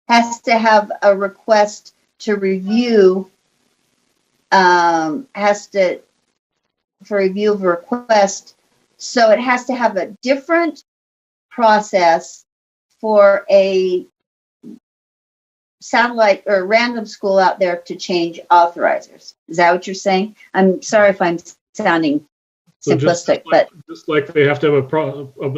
Speaker 1: has to have a request to review. For review of a request. So it has to have a different process for a satellite or random school out there to change authorizers. Is that what you're saying? I'm sorry if I'm sounding simplistic, but
Speaker 7: just like they have to have a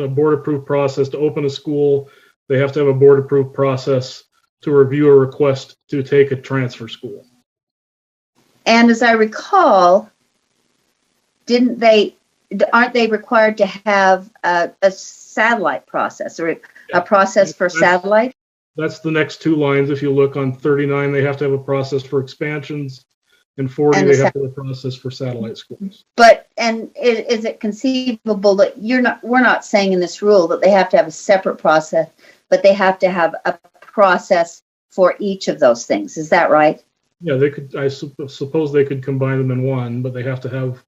Speaker 7: board-approved process to open a school, they have to have a board-approved process to review a request to take a transfer school.
Speaker 1: And as I recall, aren't they required to have a satellite process or a process for satellite?
Speaker 7: That's the next 2 lines. If you look on 39, they have to have a process for expansions, and 40, they have to have a process for satellite schools.
Speaker 1: Is it conceivable that we're not saying in this rule that they have to have a separate process, but they have to have a process for each of those things? Is that right?
Speaker 7: Yeah, they could. I suppose they could combine them in one, but they have to have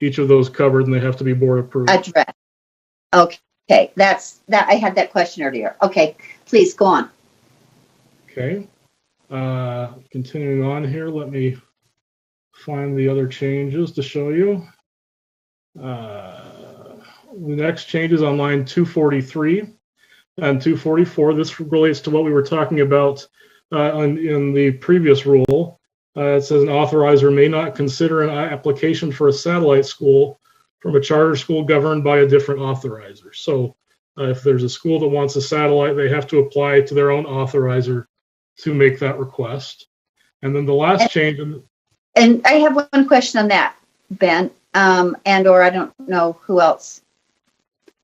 Speaker 7: each of those covered, and they have to be board approved.
Speaker 1: Address. Okay, that's that. I had that question earlier. Okay, please go on.
Speaker 7: Okay, continuing on here. Let me find the other changes to show you. The next change is on line 243 and 244. This relates to what we were talking about in the previous rule. It says an authorizer may not consider an application for a satellite school from a charter school governed by a different authorizer. So if there's a school that wants a satellite, they have to apply to their own authorizer to make that request. And then the last change.
Speaker 1: And I have one question on that, Ben. and or I don't know who else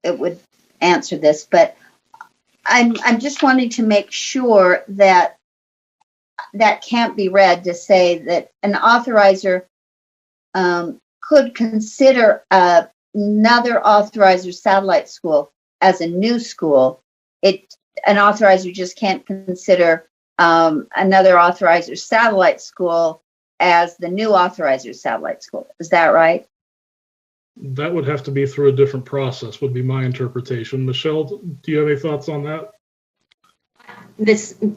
Speaker 1: it would answer this, but I'm just wanting to make sure that that can't be read to say that an authorizer could consider another authorizer satellite school as a new school. An authorizer just can't consider another authorizer satellite school as the new authorizer satellite school. Is that right?
Speaker 7: That would have to be through a different process, would be my interpretation. Michelle, do you have any thoughts on that?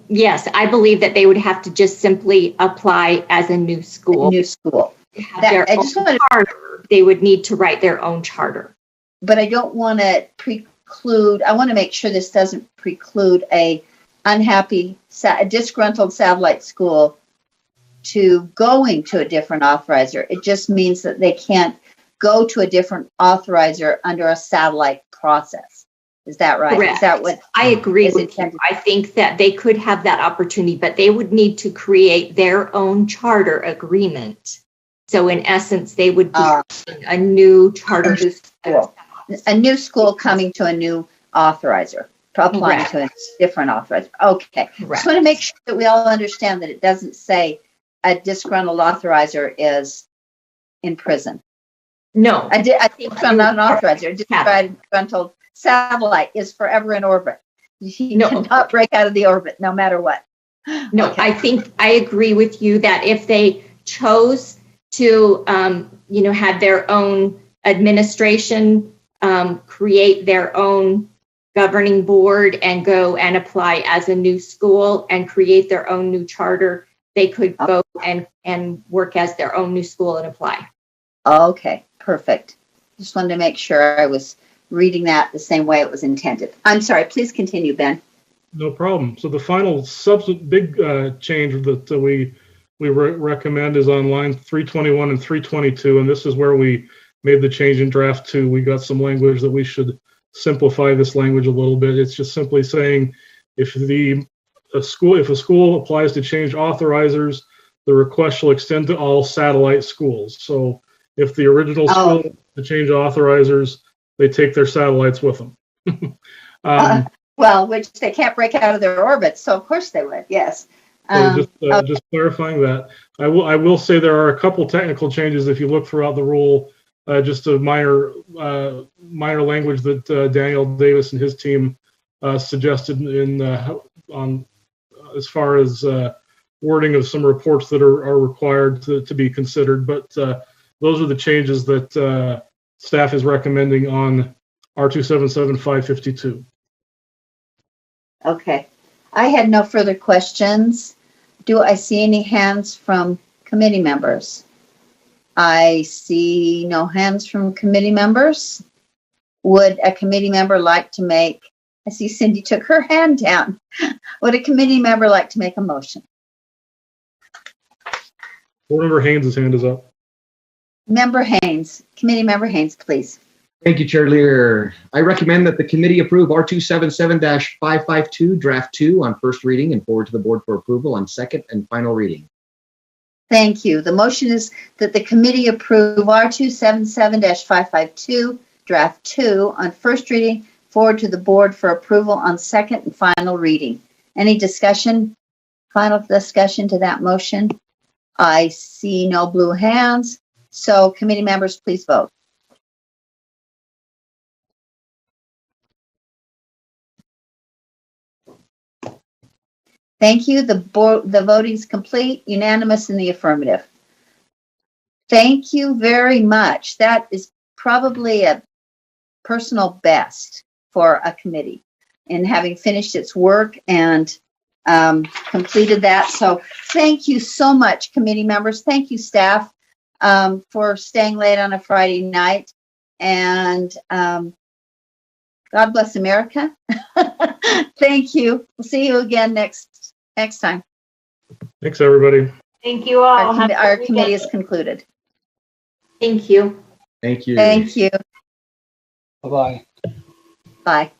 Speaker 3: Yes, I believe that they would have to just simply apply as a new school.
Speaker 1: New school.
Speaker 3: They would need to write their own charter.
Speaker 1: But I don't want to preclude, I want to make sure this doesn't preclude a disgruntled satellite school to going to a different authorizer. It just means that they can't go to a different authorizer under a satellite process. Is that right?
Speaker 3: Correct.
Speaker 1: Is that what
Speaker 3: I agree with you. I think that they could have that opportunity, but they would need to create their own charter agreement. So in essence, they would be a new charter school.
Speaker 1: A new school coming to a new authorizer, applying to a different authorizer. Okay.
Speaker 3: Correct.
Speaker 1: Just want to make sure that we all understand that it doesn't say a disgruntled authorizer is in prison.
Speaker 3: No.
Speaker 1: I think I'm not an authorizer. Disgruntled satellite is forever in orbit. He cannot break out of the orbit no matter what.
Speaker 3: No, okay. I think I agree with you that if they chose to, have their own administration, create their own governing board and go and apply as a new school and create their own new charter, they could go and work as their own new school and apply.
Speaker 1: Okay, perfect. Just wanted to make sure I was reading that the same way it was intended. I'm sorry, please continue, Ben.
Speaker 7: No problem. So the final big change that we recommend is on line 321 and 322, and this is where we made the change in draft 2. We got some language that we should simplify this language a little bit. It's just simply saying if a school applies to change authorizers, the request shall extend to all satellite schools. So if the original school to change authorizers, they take their satellites with them.
Speaker 1: Which they can't break out of their orbit, so of course they would. Yes.
Speaker 7: Just clarifying that. I will say there are a couple technical changes if you look throughout the rule. Just a minor language that Daniel Davis and his team suggested on as far as wording of some reports that are required to be considered. But those are the changes that staff is recommending on R277552.
Speaker 1: Okay. I had no further questions. Do I see any hands from committee members? I see no hands from committee members. Would a committee member like to make, I see Cindy took her hand down. Would a committee member like to make a motion?
Speaker 7: Board Member Haynes' hand is up.
Speaker 1: Committee Member Haynes, please.
Speaker 12: Thank you, Chair Lear. I recommend that the committee approve R277-552 Draft 2 on first reading and forward to the board for approval on second and final reading.
Speaker 1: Thank you. The motion is that the committee approve R277-552 Draft 2 on first reading, forward to the board for approval on second and final reading. Any discussion, final discussion to that motion? I see no blue hands. So committee members, please vote. Thank you. The voting is complete, unanimous in the affirmative. Thank you very much. That is probably a personal best for a committee in having finished its work and completed that. So thank you so much, committee members. Thank you, staff, for staying late on a Friday night. And God bless America. Thank you. We'll see you again next time.
Speaker 7: Thanks, everybody.
Speaker 2: Thank you all.
Speaker 1: Our committee is concluded.
Speaker 3: Thank you.
Speaker 12: Thank you.
Speaker 1: Thank you.
Speaker 13: Bye-bye.
Speaker 1: Bye.